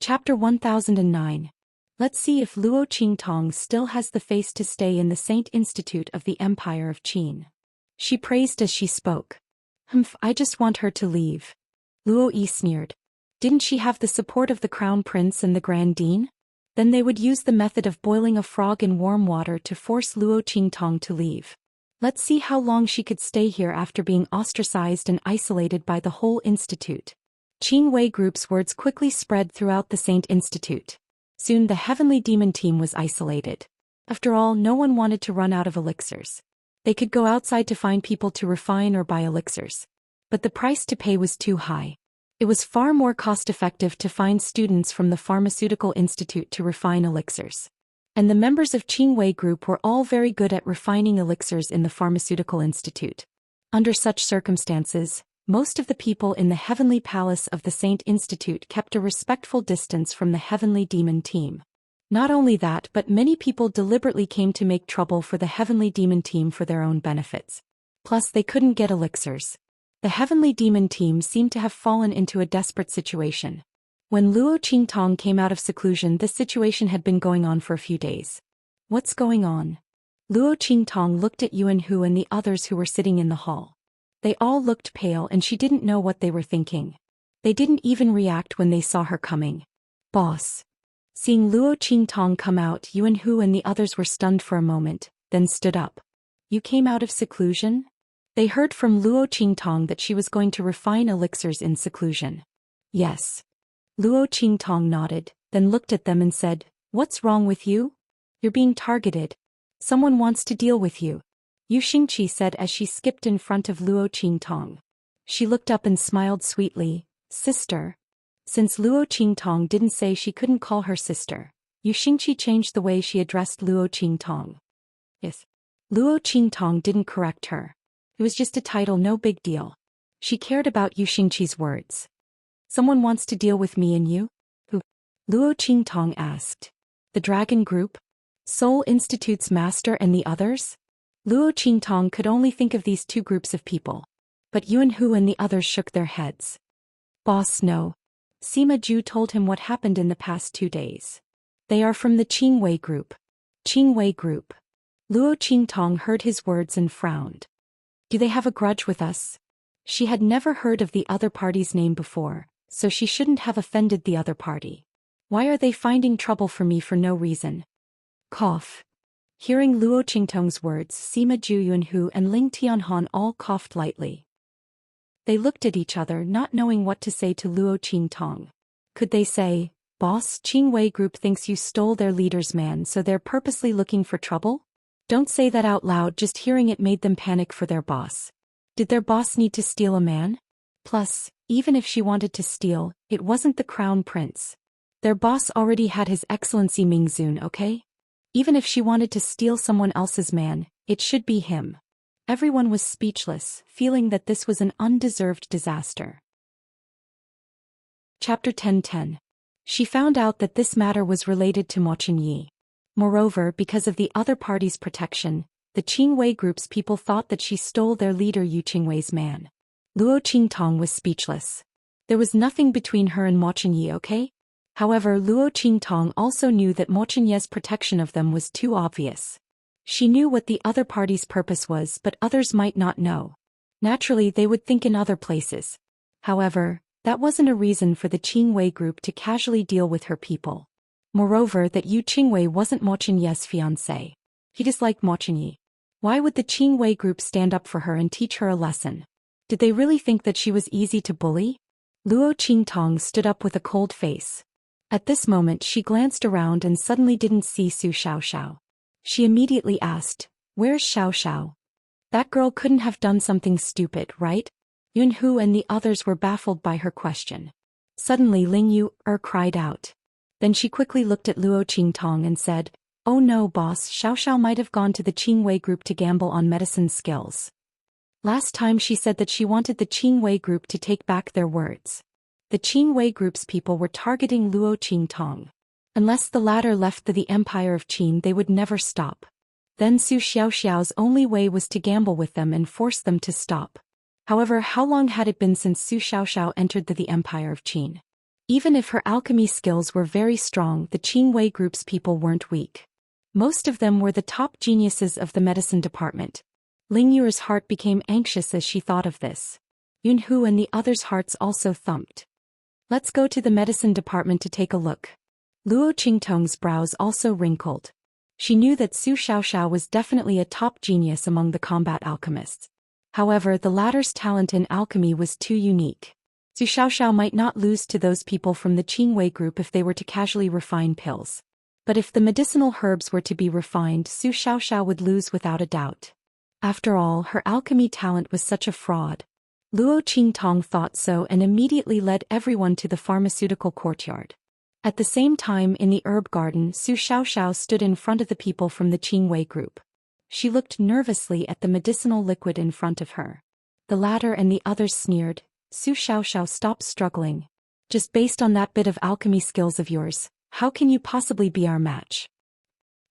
Chapter 1009. Let's see if Luo Qingtong still has the face to stay in the Saint Institute of the Empire of Qin. She praised as she spoke. I just want her to leave. Luo Yi sneered. Didn't she have the support of the Crown Prince and the Grand Dean? Then they would use the method of boiling a frog in warm water to force Luo Qingtong to leave. Let's see how long she could stay here after being ostracized and isolated by the whole institute. Qing Wei Group's words quickly spread throughout the Saint Institute. Soon the Heavenly Demon team was isolated. After all, no one wanted to run out of elixirs. They could go outside to find people to refine or buy elixirs. But the price to pay was too high. It was far more cost-effective to find students from the Pharmaceutical Institute to refine elixirs. And the members of Qing Wei Group were all very good at refining elixirs in the Pharmaceutical Institute. Under such circumstances, most of the people in the Heavenly Palace of the Saint Institute kept a respectful distance from the Heavenly Demon team. Not only that, but many people deliberately came to make trouble for the Heavenly Demon team for their own benefits. Plus, they couldn't get elixirs. The Heavenly Demon team seemed to have fallen into a desperate situation. When Luo Qingtong came out of seclusion, this situation had been going on for a few days. What's going on? Luo Qingtong looked at Yuan Hu and the others who were sitting in the hall. They all looked pale and she didn't know what they were thinking. They didn't even react when they saw her coming. Boss. Seeing Luo Qingtong come out, Yuan Hu and the others were stunned for a moment, then stood up. You came out of seclusion? They heard from Luo Qingtong that she was going to refine elixirs in seclusion. Yes. Luo Qingtong nodded, then looked at them and said, What's wrong with you? You're being targeted. Someone wants to deal with you. Xianxia said as she skipped in front of Luo Qingtong. She looked up and smiled sweetly. Sister. Since Luo Qingtong didn't say she couldn't call her sister, Xianxia changed the way she addressed Luo Qingtong. Yes. Luo Qingtong didn't correct her. It was just a title, no big deal. She cared about Xianxia's words. Someone wants to deal with me and you? Who? Luo Qingtong asked. The Dragon Group? Seoul Institute's master and the others? Luo Qingtong could only think of these two groups of people. But Yuan Hu and the others shook their heads. Boss, no. Sima Ju told him what happened in the past 2 days. They are from the Qing Wei Group. Qing Wei Group. Luo Qingtong heard his words and frowned. Do they have a grudge with us? She had never heard of the other party's name before, so she shouldn't have offended the other party. Why are they finding trouble for me for no reason? Cough. Hearing Luo Qingtong's words, Sima Ju, Yuan Hu and Ling Tianhan all coughed lightly. They looked at each other, not knowing what to say to Luo Qingtong. Could they say, Boss, Qing Wei Group thinks you stole their leader's man, so they're purposely looking for trouble? Don't say that out loud, just hearing it made them panic for their boss. Did their boss need to steal a man? Plus, even if she wanted to steal, it wasn't the Crown Prince. Their boss already had His Excellency Mingzun, okay? Even if she wanted to steal someone else's man, it should be him. Everyone was speechless, feeling that this was an undeserved disaster. Chapter 1010. She found out that this matter was related to Mo Chenyi. Moreover, because of the other party's protection, the Qing Wei Group's people thought that she stole their leader Yu Qingwei's man. Luo Qingtong was speechless. There was nothing between her and Mo Chenyi, okay? However, Luo Qingtong also knew that Mo Chenyi's protection of them was too obvious. She knew what the other party's purpose was, but others might not know. Naturally, they would think in other places. However, that wasn't a reason for the Qing Wei Group to casually deal with her people. Moreover, that Yu Qingwei wasn't Mo Chenyi's fiancé. He disliked Mo Chenyi. Why would the Qing Wei Group stand up for her and teach her a lesson? Did they really think that she was easy to bully? Luo Qingtong stood up with a cold face. At this moment she glanced around and suddenly didn't see Su Xiaoxiao. She immediately asked, Where's Xiaoxiao? That girl couldn't have done something stupid, right? Yuan Hu and the others were baffled by her question. Suddenly Ling Yu cried out. Then she quickly looked at Luo Qingtong and said, Oh no, boss, Xiaoxiao might have gone to the Qing Wei Group to gamble on medicine skills. Last time she said that she wanted the Qing Wei Group to take back their words. The Qing Wei Group's people were targeting Luo Qingtong. Unless the latter left the Empire of Qin, they would never stop. Then Su Xiaoxiao's only way was to gamble with them and force them to stop. However, how long had it been since Su Xiaoxiao entered the Empire of Qin? Even if her alchemy skills were very strong, the Qingwei group's people weren't weak. Most of them were the top geniuses of the medicine department. Ling Yu's heart became anxious as she thought of this. Yunhu and the others' hearts also thumped. Let's go to the medicine department to take a look. Luo Qingtong's brows also wrinkled. She knew that Zhou Xian was definitely a top genius among the combat alchemists. However, the latter's talent in alchemy was too unique. Zhou Xian might not lose to those people from the Qingwei group if they were to casually refine pills. But if the medicinal herbs were to be refined, Zhou Xian would lose without a doubt. After all, her alchemy talent was such a fraud. Luo Qingtong thought so and immediately led everyone to the pharmaceutical courtyard. At the same time, in the herb garden, Zhou Xian stood in front of the people from the Qingwei group. She looked nervously at the medicinal liquid in front of her. The latter and the others sneered. Zhou Xian, stop struggling. Just based on that bit of alchemy skills of yours, how can you possibly be our match?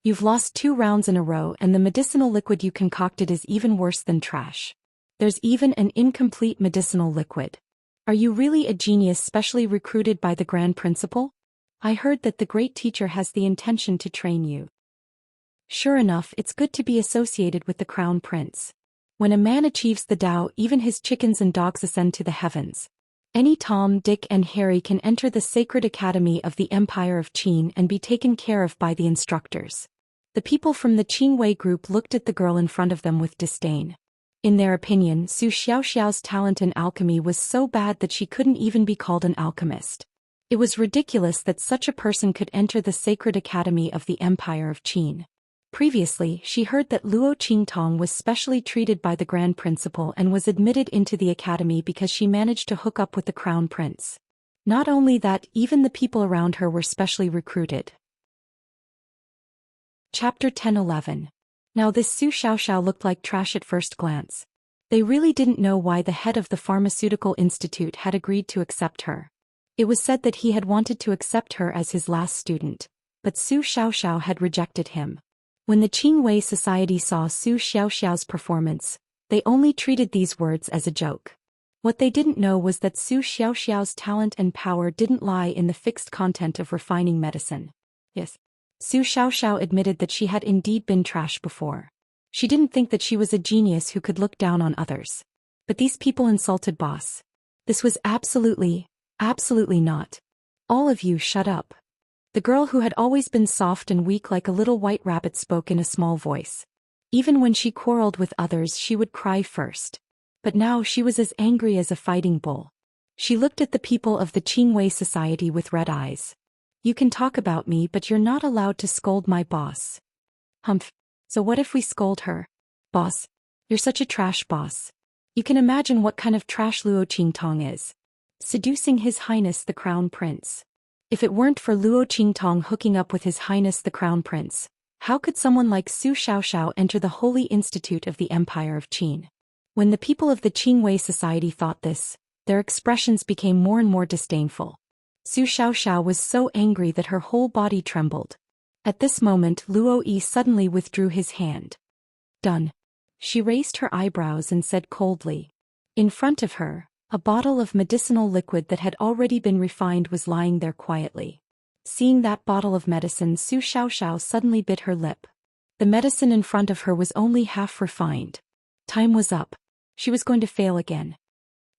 You've lost 2 rounds in a row and the medicinal liquid you concocted is even worse than trash. There's even an incomplete medicinal liquid. Are you really a genius specially recruited by the Grand Principal? I heard that the great teacher has the intention to train you. Sure enough, it's good to be associated with the Crown Prince. When a man achieves the Tao, even his chickens and dogs ascend to the heavens. Any Tom, Dick and Harry can enter the sacred academy of the Empire of Qin and be taken care of by the instructors. The people from the Qingwei group looked at the girl in front of them with disdain. In their opinion, Zhou Xiaoxiao's talent in alchemy was so bad that she couldn't even be called an alchemist. It was ridiculous that such a person could enter the sacred academy of the Empire of Qin. Previously, she heard that Luo Qingtong was specially treated by the Grand Principal and was admitted into the academy because she managed to hook up with the Crown Prince. Not only that, even the people around her were specially recruited. Chapter 10-11. Now this Zhou Xiaoxiao looked like trash at first glance. They really didn't know why the head of the Pharmaceutical Institute had agreed to accept her. It was said that he had wanted to accept her as his last student, but Zhou Xiaoxiao had rejected him. When the Qingwei Society saw Zhou Xiaoxiao's performance, they only treated these words as a joke. What they didn't know was that Zhou Xiaoxiao's talent and power didn't lie in the fixed content of refining medicine. Yes. Zhou Xiaoxiao admitted that she had indeed been trash before. She didn't think that she was a genius who could look down on others. But these people insulted boss. This was absolutely not. All of you shut up. The girl who had always been soft and weak like a little white rabbit spoke in a small voice. Even when she quarreled with others, she would cry first. But now she was as angry as a fighting bull. She looked at the people of the Qingwei Society with red eyes. You can talk about me, but you're not allowed to scold my boss. Humph. So what if we scold her? Boss. You're such a trash boss. You can imagine what kind of trash Luo Qingtong is. Seducing His Highness the Crown Prince. If it weren't for Luo Qingtong hooking up with His Highness the Crown Prince, how could someone like Zhou Xiaoxiao enter the Holy Institute of the Empire of Qin? When the people of the Qingwei Society thought this, their expressions became more and more disdainful. Zhou Xiaoxiao was so angry that her whole body trembled. At this moment, Luo Yi suddenly withdrew his hand. Done. She raised her eyebrows and said coldly. In front of her, a bottle of medicinal liquid that had already been refined was lying there quietly. Seeing that bottle of medicine, Zhou Xiaoxiao suddenly bit her lip. The medicine in front of her was only half refined. Time was up. She was going to fail again.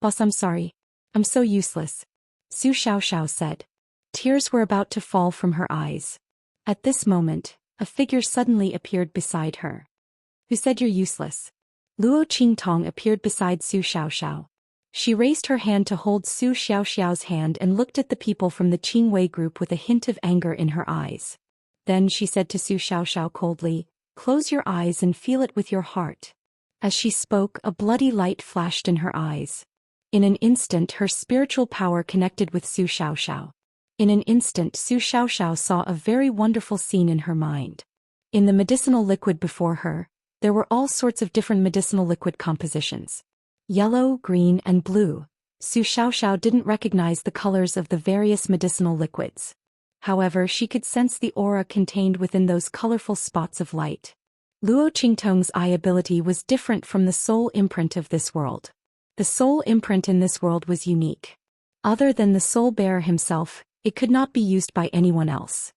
Boss, I'm sorry. I'm so useless. Zhou Xiaoxiao said. Tears were about to fall from her eyes. At this moment, a figure suddenly appeared beside her. Who said you're useless? Luo Qingtong appeared beside Zhou Xiaoxiao. She raised her hand to hold Zhou Xiaoxiao's hand and looked at the people from the Qingwei group with a hint of anger in her eyes. Then she said to Zhou Xiaoxiao coldly, Close your eyes and feel it with your heart. As she spoke, a bloody light flashed in her eyes. In an instant, her spiritual power connected with Zhou Xiaoxiao. In an instant, Zhou Xiaoxiao saw a very wonderful scene in her mind. In the medicinal liquid before her, there were all sorts of different medicinal liquid compositions. Yellow, green, and blue. Zhou Xiaoxiao didn't recognize the colors of the various medicinal liquids. However, she could sense the aura contained within those colorful spots of light. Luo Qingtong's eye ability was different from the soul imprint of this world. The soul imprint in this world was unique. Other than the soul bearer himself, it could not be used by anyone else.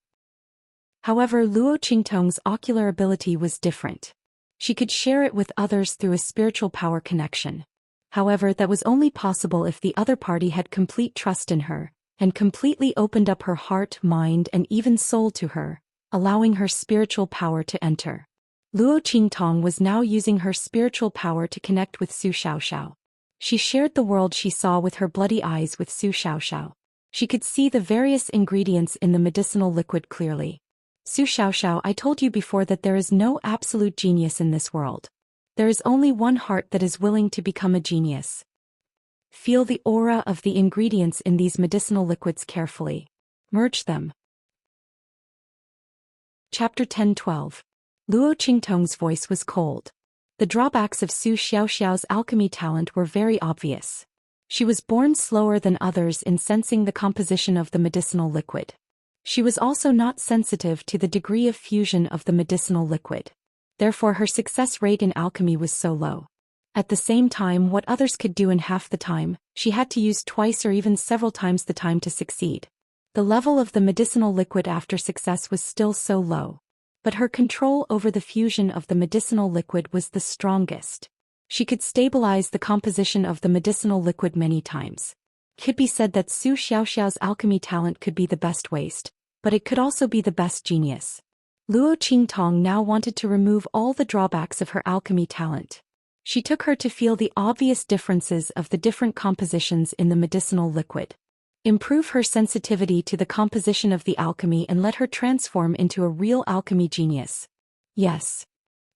However, Luo Qingtong's ocular ability was different. She could share it with others through a spiritual power connection. However, that was only possible if the other party had complete trust in her, and completely opened up her heart, mind, and even soul to her, allowing her spiritual power to enter. Luo Qingtong was now using her spiritual power to connect with Su Xiaoxiao. She shared the world she saw with her bloody eyes with Su Xiaoxiao. She could see the various ingredients in the medicinal liquid clearly. Su Xiaoxiao, I told you before that there is no absolute genius in this world. There is only one heart that is willing to become a genius. Feel the aura of the ingredients in these medicinal liquids carefully. Merge them. Chapter 10-12. Luo Qingtong's voice was cold. The drawbacks of Su Xiaoxiao's alchemy talent were very obvious. She was born slower than others in sensing the composition of the medicinal liquid. She was also not sensitive to the degree of fusion of the medicinal liquid. Therefore, her success rate in alchemy was so low. At the same time, what others could do in half the time, she had to use twice or even several times the time to succeed. The level of the medicinal liquid after success was still so low. But her control over the fusion of the medicinal liquid was the strongest. She could stabilize the composition of the medicinal liquid many times. It could be said that Su Xiaoxiao's alchemy talent could be the best waste, but it could also be the best genius. Luo Qingtong now wanted to remove all the drawbacks of her alchemy talent. She took her to feel the obvious differences of the different compositions in the medicinal liquid. Improve her sensitivity to the composition of the alchemy and let her transform into a real alchemy genius. Yes.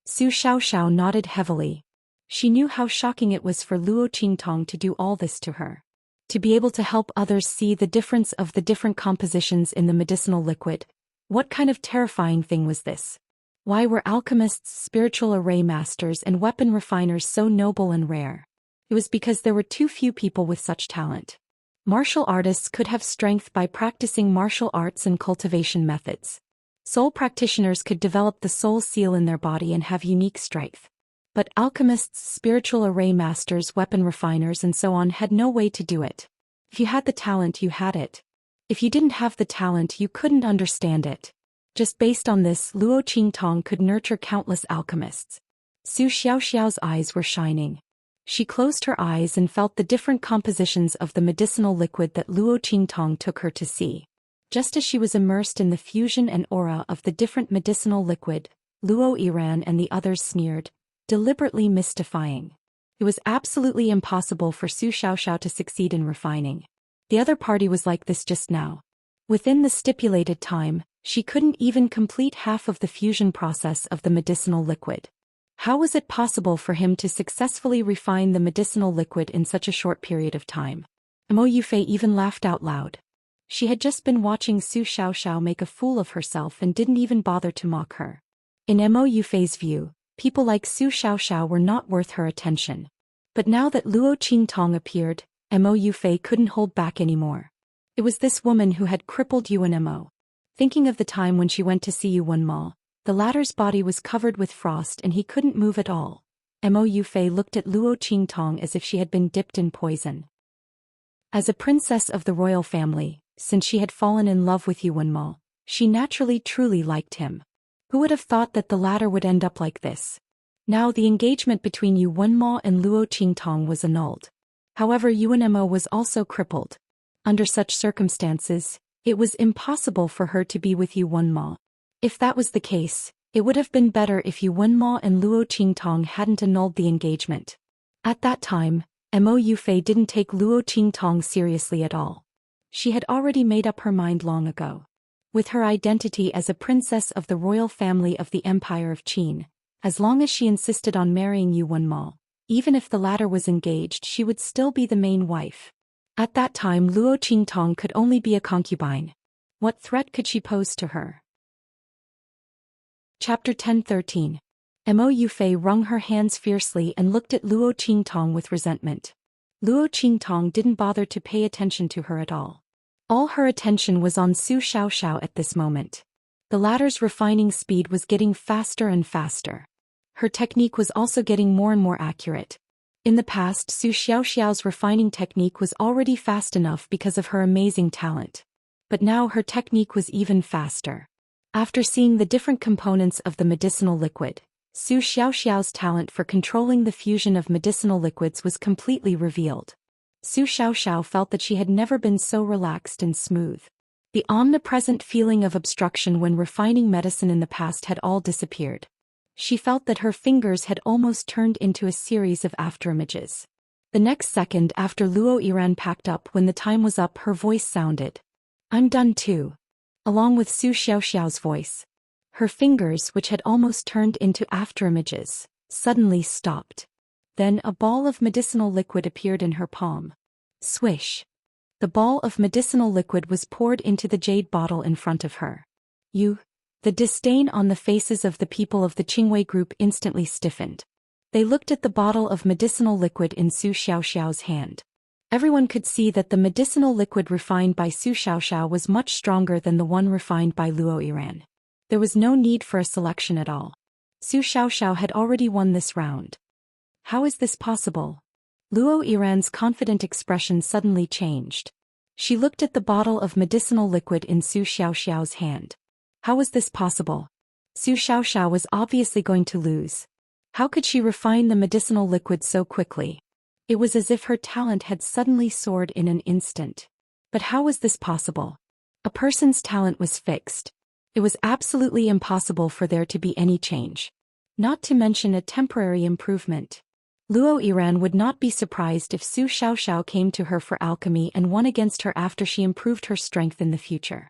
Su Xiaoxiao nodded heavily. She knew how shocking it was for Luo Qingtong to do all this to her. To be able to help others see the difference of the different compositions in the medicinal liquid. What kind of terrifying thing was this? Why were alchemists, spiritual array masters, and weapon refiners so noble and rare? It was because there were too few people with such talent. Martial artists could have strength by practicing martial arts and cultivation methods. Soul practitioners could develop the soul seal in their body and have unique strength. But alchemists, spiritual array masters, weapon refiners, and so on had no way to do it. If you had the talent, you had it. If you didn't have the talent, you couldn't understand it. Just based on this, Luo Qingtong could nurture countless alchemists. Su Xiaoxiao's eyes were shining. She closed her eyes and felt the different compositions of the medicinal liquid that Luo Qingtong took her to see. Just as she was immersed in the fusion and aura of the different medicinal liquid, Luo Iran and the others sneered, deliberately mystifying. It was absolutely impossible for Su Xiaoxiao to succeed in refining. The other party was like this just now. Within the stipulated time, she couldn't even complete half of the fusion process of the medicinal liquid. How was it possible for him to successfully refine the medicinal liquid in such a short period of time? Mo Yufei even laughed out loud. She had just been watching Su Xiaoxiao make a fool of herself and didn't even bother to mock her. In Mo Yufei's view, people like Su Xiaoxiao were not worth her attention. But now that Luo Qingtong appeared, Mo Yufei couldn't hold back anymore. It was this woman who had crippled Yuan Mo. Thinking of the time when she went to see Yuan Mo, the latter's body was covered with frost and he couldn't move at all. Mo Yufei looked at Luo Qingtong as if she had been dipped in poison. As a princess of the royal family, since she had fallen in love with Yuan Mo, she naturally truly liked him. Who would have thought that the latter would end up like this? Now the engagement between Yuan Mo and Luo Qingtong was annulled. However, Yuan Mo was also crippled. Under such circumstances, it was impossible for her to be with Yuan Mo. If that was the case, it would have been better if Yuan Mo and Luo Qingtong hadn't annulled the engagement. At that time, Mo Yufei didn't take Luo Qingtong seriously at all. She had already made up her mind long ago. With her identity as a princess of the royal family of the Empire of Qin, as long as she insisted on marrying Yuan Mo, even if the latter was engaged, she would still be the main wife. At that time, Luo Qingtong could only be a concubine. What threat could she pose to her? Chapter 10-13. Mo Yufei wrung her hands fiercely and looked at Luo Qingtong with resentment. Luo Qingtong didn't bother to pay attention to her at all. All her attention was on Su Xiaoxiao at this moment. The latter's refining speed was getting faster and faster. Her technique was also getting more and more accurate. In the past, Zhou Xiaoxiao's refining technique was already fast enough because of her amazing talent. But now her technique was even faster. After seeing the different components of the medicinal liquid, Zhou Xiaoxiao's talent for controlling the fusion of medicinal liquids was completely revealed. Zhou Xiaoxiao felt that she had never been so relaxed and smooth. The omnipresent feeling of obstruction when refining medicine in the past had all disappeared. She felt that her fingers had almost turned into a series of afterimages. The next second after Luo Yiran packed up, when the time was up, her voice sounded. "I'm done too." Along with Zhou Xiaoxiao's voice. Her fingers, which had almost turned into afterimages, suddenly stopped. Then a ball of medicinal liquid appeared in her palm. Swish. The ball of medicinal liquid was poured into the jade bottle in front of her. The disdain on the faces of the people of the Qingwei group instantly stiffened. They looked at the bottle of medicinal liquid in Zhou Xiaoxiao's hand. Everyone could see that the medicinal liquid refined by Zhou Xiaoxiao was much stronger than the one refined by Luo Yiran. There was no need for a selection at all. Zhou Xiaoxiao had already won this round. How is this possible? Luo Yiran's confident expression suddenly changed. She looked at the bottle of medicinal liquid in Zhou Xiaoxiao's hand. How was this possible? Zhou Xiaoxiao was obviously going to lose. How could she refine the medicinal liquid so quickly? It was as if her talent had suddenly soared in an instant. But how was this possible? A person's talent was fixed. It was absolutely impossible for there to be any change. Not to mention a temporary improvement. Luo Yiran would not be surprised if Zhou Xiaoxiao came to her for alchemy and won against her after she improved her strength in the future.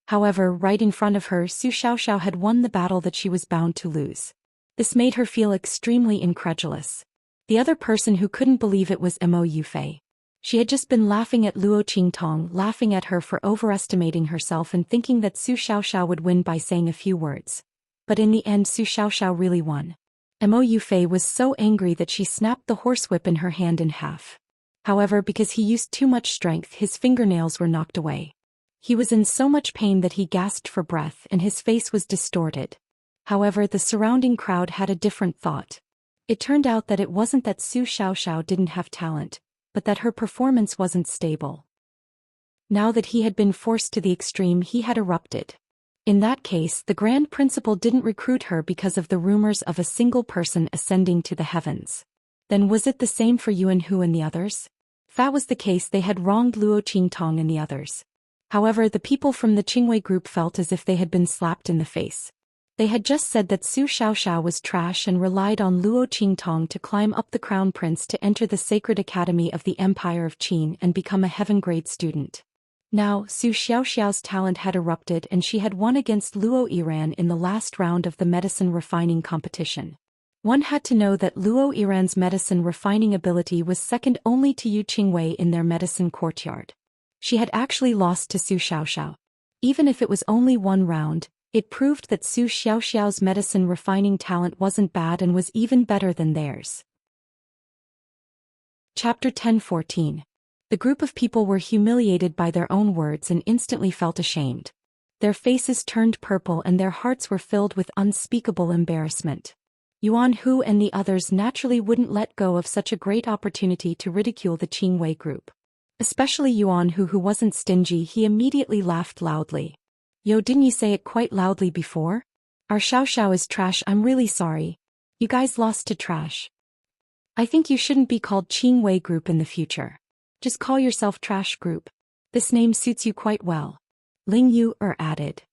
However, right in front of her, Zhou Xiaoxiao had won the battle that she was bound to lose. This made her feel extremely incredulous. The other person who couldn't believe it was Mo Yufei. She had just been laughing at Luo Qingtong, laughing at her for overestimating herself and thinking that Zhou Xiaoxiao would win by saying a few words. But in the end, Zhou Xiaoxiao really won. Mo Yufei was so angry that she snapped the horsewhip in her hand in half. However, because he used too much strength, his fingernails were knocked away. He was in so much pain that he gasped for breath and his face was distorted. However, the surrounding crowd had a different thought. It turned out that it wasn't that Zhou Xiaoxiao didn't have talent, but that her performance wasn't stable. Now that he had been forced to the extreme, he had erupted. In that case, the Grand Principal didn't recruit her because of the rumors of a single person ascending to the heavens. Then was it the same for Yuan Hu and the others? If that was the case, they had wronged Luo Qingtong and the others. However, the people from the Qingwei group felt as if they had been slapped in the face. They had just said that Zhou Xiaoxiao was trash and relied on Luo Qingtong to climb up the crown prince to enter the sacred academy of the Empire of Qin and become a heaven-grade student. Now, Zhou Xiaoxiao's talent had erupted and she had won against Luo Yiran in the last round of the medicine refining competition. One had to know that Luo Yiran's medicine refining ability was second only to Yu Qingwei in their medicine courtyard. She had actually lost to Zhou Xiaoxiao. Even if it was only one round, it proved that Zhou Xiaoxiao's medicine refining talent wasn't bad and was even better than theirs. Chapter 10-14. The group of people were humiliated by their own words and instantly felt ashamed. Their faces turned purple and their hearts were filled with unspeakable embarrassment. Yuan Hu and the others naturally wouldn't let go of such a great opportunity to ridicule the Qingwei group. Especially Yuan Hu, who wasn't stingy. He immediately laughed loudly. Yo, didn't you say it quite loudly before? Our Xiaoxiao is trash. I'm really sorry. You guys lost to trash. I think you shouldn't be called Qingwei group in the future. Just call yourself Trash Group. This name suits you quite well. Ling Yu added.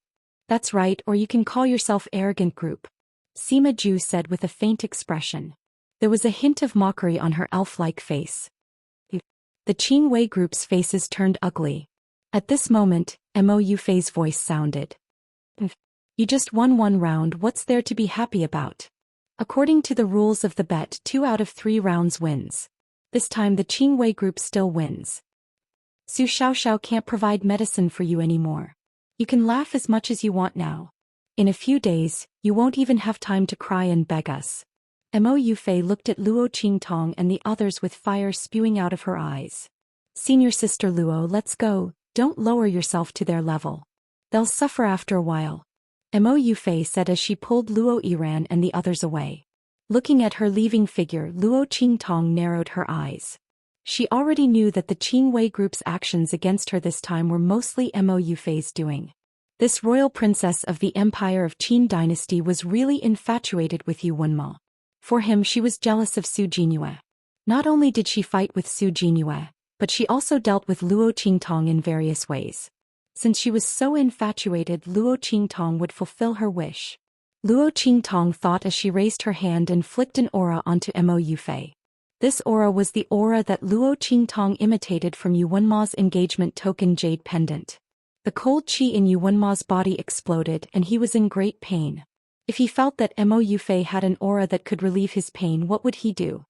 That's right, or you can call yourself Arrogant Group. Sima Ju said with a faint expression. There was a hint of mockery on her elf-like face. The Qingwei group's faces turned ugly. At this moment, Mo Yufei's voice sounded. You just won one round, what's there to be happy about? According to the rules of the bet, 2 out of 3 rounds wins. This time the Qingwei group still wins. Zhou Xiaoxiao can't provide medicine for you anymore. You can laugh as much as you want now. In a few days, you won't even have time to cry and beg us. Mo Yufei looked at Luo Qingtong and the others with fire spewing out of her eyes. Senior sister Luo, let's go, don't lower yourself to their level. They'll suffer after a while. Mo Yufei said as she pulled Luo Yiran and the others away. Looking at her leaving figure, Luo Qingtong narrowed her eyes. She already knew that the Qingwei group's actions against her this time were mostly Mo Yufei's doing. This royal princess of the Empire of Qin dynasty was really infatuated with Yu Wenma. For him, she was jealous of Su Jinyue. Not only did she fight with Su Jinyue, but she also dealt with Luo Qingtong in various ways. Since she was so infatuated, Luo Qingtong would fulfill her wish. Luo Qingtong thought as she raised her hand and flicked an aura onto Mo Yufei. This aura was the aura that Luo Qingtong imitated from Yu Wenma's engagement token jade pendant. The cold qi in Yu Wenma's body exploded and he was in great pain. If he felt that Mo Yufei had an aura that could relieve his pain, what would he do?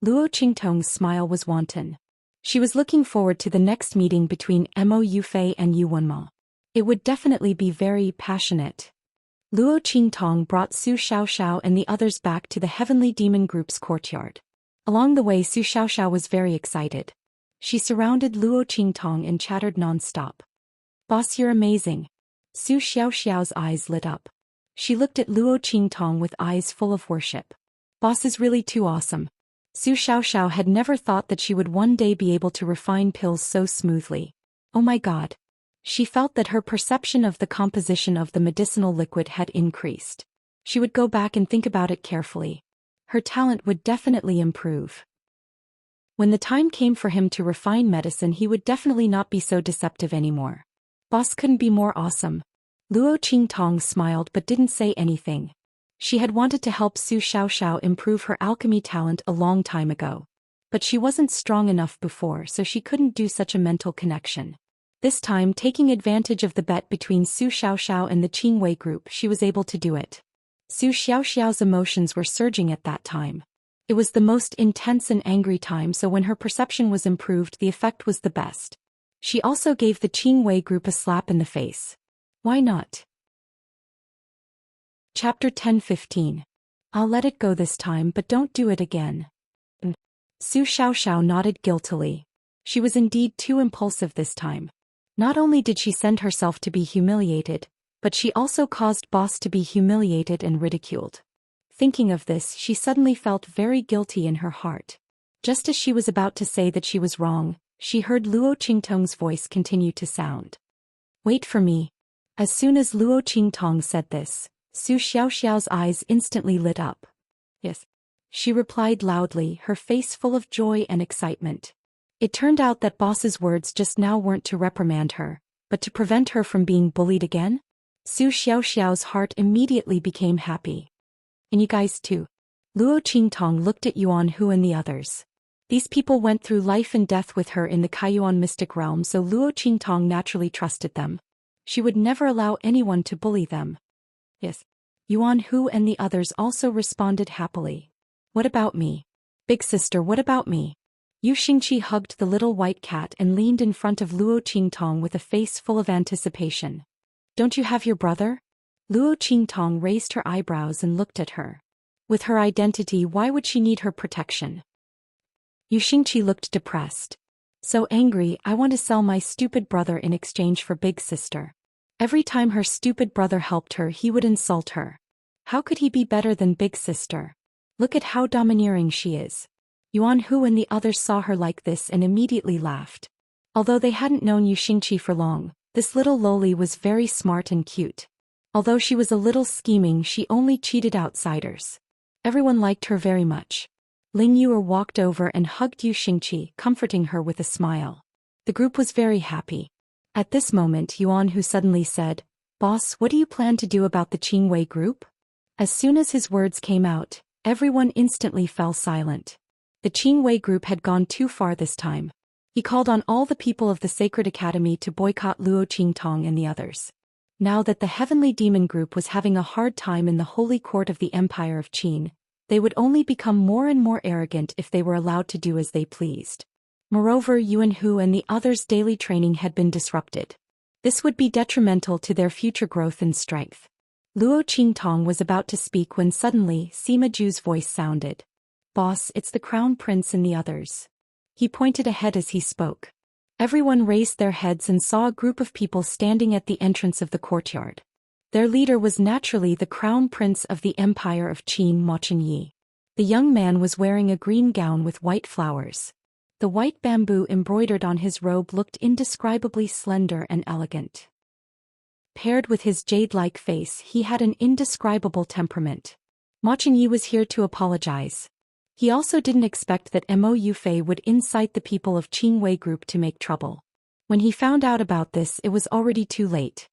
Luo Qingtong's smile was wanton. She was looking forward to the next meeting between Mo Yufei and Yu Wenma. It would definitely be very passionate. Luo Qingtong brought Su Xiaoxiao and the others back to the Heavenly Demon Group's courtyard. Along the way, Su Xiaoxiao was very excited. She surrounded Luo Qingtong and chattered non-stop. "Boss, you're amazing." Su Xiaoxiao's eyes lit up. She looked at Luo Qingtong with eyes full of worship. "Boss is really too awesome." Su Xiaoxiao had never thought that she would one day be able to refine pills so smoothly. Oh my god. She felt that her perception of the composition of the medicinal liquid had increased. She would go back and think about it carefully. Her talent would definitely improve. When the time came for him to refine medicine, he would definitely not be so deceptive anymore. Boss couldn't be more awesome. Luo Qingtong smiled but didn't say anything. She had wanted to help Su Xiaoxiao improve her alchemy talent a long time ago. But she wasn't strong enough before, so she couldn't do such a mental connection. This time, taking advantage of the bet between Su Xiaoxiao and the Qingwei group, she was able to do it. Su Xiaoxiao's emotions were surging at that time. It was the most intense and angry time, so when her perception was improved, the effect was the best. She also gave the Qingwei group a slap in the face. Why not? Chapter 10-15. I'll let it go this time, but don't do it again. Su Xiaoxiao nodded guiltily. She was indeed too impulsive this time. Not only did she send herself to be humiliated, but she also caused Boss to be humiliated and ridiculed. Thinking of this, she suddenly felt very guilty in her heart. Just as she was about to say that she was wrong, she heard Luo Qingtong's voice continue to sound. "Wait for me." As soon as Luo Qingtong said this, Su Xiaoxiao's eyes instantly lit up. "Yes," she replied loudly, her face full of joy and excitement. It turned out that Boss's words just now weren't to reprimand her, but to prevent her from being bullied again. Su Xiaoxiao's heart immediately became happy. "And you guys too." Luo Qingtong looked at Yuan Hu and the others. These people went through life and death with her in the Kaiyuan mystic realm, so Luo Qingtong naturally trusted them. She would never allow anyone to bully them. "Yes." Yuan Hu and the others also responded happily. "What about me? Big sister, what about me?" Yu Xingqi hugged the little white cat and leaned in front of Luo Qingtong with a face full of anticipation. "Don't you have your brother?" Luo Qingtong raised her eyebrows and looked at her. With her identity, why would she need her protection? Yu Xingqi looked depressed. "So angry, I want to sell my stupid brother in exchange for big sister." Every time her stupid brother helped her, he would insult her. How could he be better than big sister? Look at how domineering she is. Yuan Hu and the others saw her like this and immediately laughed. Although they hadn't known Yu Xingqi for long, this little loli was very smart and cute. Although she was a little scheming, she only cheated outsiders. Everyone liked her very much. Ling Yuer walked over and hugged Yu Xingqi, comforting her with a smile. The group was very happy. At this moment, Yuan Hu suddenly said, "Boss, what do you plan to do about the Qingwei group?" As soon as his words came out, everyone instantly fell silent. The Qingwei group had gone too far this time. He called on all the people of the Sacred Academy to boycott Luo Qingtong and the others. Now that the Heavenly Demon Group was having a hard time in the Holy Court of the Empire of Qin, they would only become more and more arrogant if they were allowed to do as they pleased. Moreover, Yuan Hu and the others' daily training had been disrupted. This would be detrimental to their future growth and strength. Luo Qingtong was about to speak when suddenly Sima Ju's voice sounded. "Boss, it's the Crown Prince and the others." He pointed ahead as he spoke. Everyone raised their heads and saw a group of people standing at the entrance of the courtyard. Their leader was naturally the Crown Prince of the Empire of Qin, Mo Chenyi. The young man was wearing a green gown with white flowers. The white bamboo embroidered on his robe looked indescribably slender and elegant. Paired with his jade-like face, he had an indescribable temperament. Ma Chengyi was here to apologize. He also didn't expect that Mo Yufei would incite the people of Qingwei Group to make trouble. When he found out about this, it was already too late.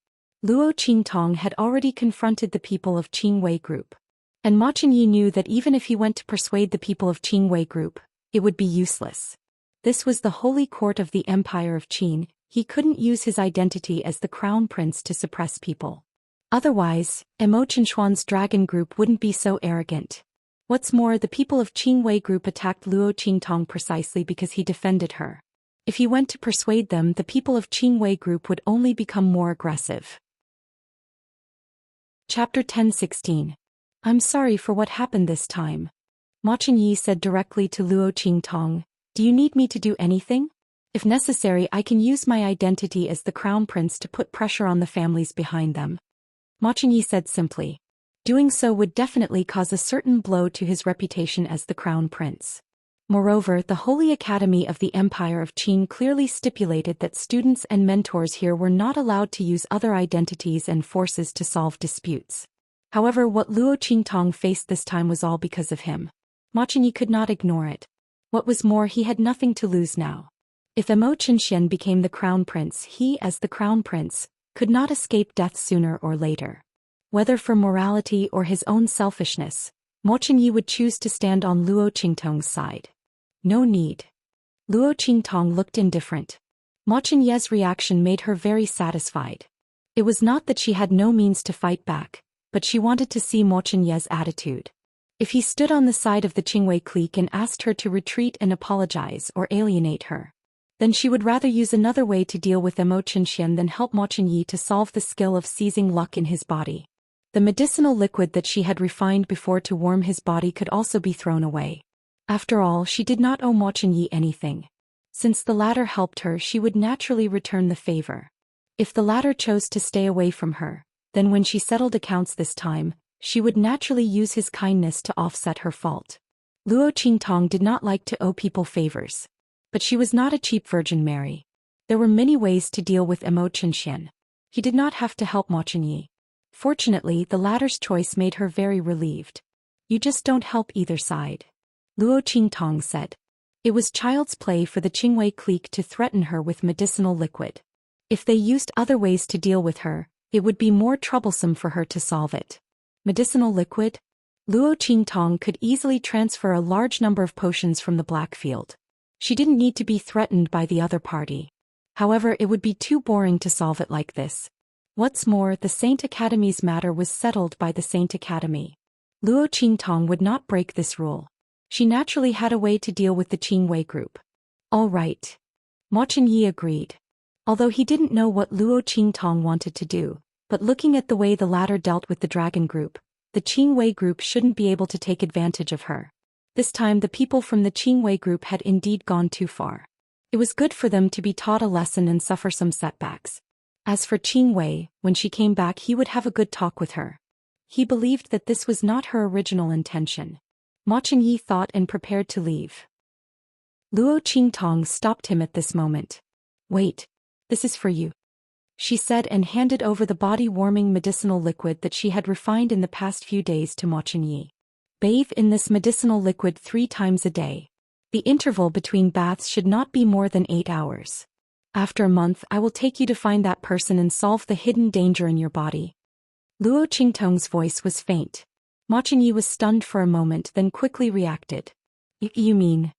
Luo Qingtong had already confronted the people of Qingwei Group. And Ma Chengyi knew that even if he went to persuade the people of Qingwei Group, it would be useless. This was the holy court of the Empire of Qin. He couldn't use his identity as the crown prince to suppress people. Otherwise, Mo Qinshuan's dragon group wouldn't be so arrogant. What's more, the people of Qingwei Group attacked Luo Qingtong precisely because he defended her. If he went to persuade them, the people of Qingwei Group would only become more aggressive. Chapter 10:16. I'm sorry for what happened this time. Ma Chengyi said directly to Luo Qingtong, do you need me to do anything? If necessary, I can use my identity as the crown prince to put pressure on the families behind them. Ma Chengyi said simply. Doing so would definitely cause a certain blow to his reputation as the crown prince. Moreover, the Holy Academy of the Empire of Qin clearly stipulated that students and mentors here were not allowed to use other identities and forces to solve disputes. However, what Luo Qingtong faced this time was all because of him. Ma Chengyi could not ignore it. What was more, he had nothing to lose now. If Mo Qinshan became the crown prince, he, as the crown prince, could not escape death sooner or later. Whether for morality or his own selfishness, Ma Chengyi would choose to stand on Luo Qingtong's side. No need. Luo Qingtong looked indifferent. Ma Chengyi's reaction made her very satisfied. It was not that she had no means to fight back, but she wanted to see Ma Chengyi's attitude. If he stood on the side of the Qingwei clique and asked her to retreat and apologize or alienate her, then she would rather use another way to deal with Mo Qinshan than help Ma Chengyi to solve the skill of seizing luck in his body. The medicinal liquid that she had refined before to warm his body could also be thrown away. After all, she did not owe Ma Chengyi anything. Since the latter helped her, she would naturally return the favor. If the latter chose to stay away from her, then when she settled accounts this time, she would naturally use his kindness to offset her fault. Luo Qingtong did not like to owe people favors. But she was not a cheap Virgin Mary. There were many ways to deal with Mo Qinshan. He did not have to help Ma Chengyi. Fortunately, the latter's choice made her very relieved. You just don't help either side. Luo Qingtong said. It was child's play for the Qingwei clique to threaten her with medicinal liquid. If they used other ways to deal with her, it would be more troublesome for her to solve it. Medicinal liquid? Luo Qingtong could easily transfer a large number of potions from the black field. She didn't need to be threatened by the other party. However, it would be too boring to solve it like this. What's more, the Saint Academy's matter was settled by the Saint Academy. Luo Qingtong would not break this rule. She naturally had a way to deal with the Qingwei Group. All right. Ma Chengyi agreed. Although he didn't know what Luo Qingtong wanted to do, but looking at the way the latter dealt with the Dragon Group, the Qingwei Group shouldn't be able to take advantage of her. This time the people from the Qingwei Group had indeed gone too far. It was good for them to be taught a lesson and suffer some setbacks. As for Qingwei, when she came back he would have a good talk with her. He believed that this was not her original intention. Ma Chengyi thought and prepared to leave. Luo Qingtong stopped him at this moment. Wait. This is for you, she said and handed over the body-warming medicinal liquid that she had refined in the past few days to Ma Chengyi. Bathe in this medicinal liquid 3 times a day. The interval between baths should not be more than 8 hours. After a month, I will take you to find that person and solve the hidden danger in your body. Luo Qingtong's voice was faint. Ma Chengyi was stunned for a moment, then quickly reacted. You mean?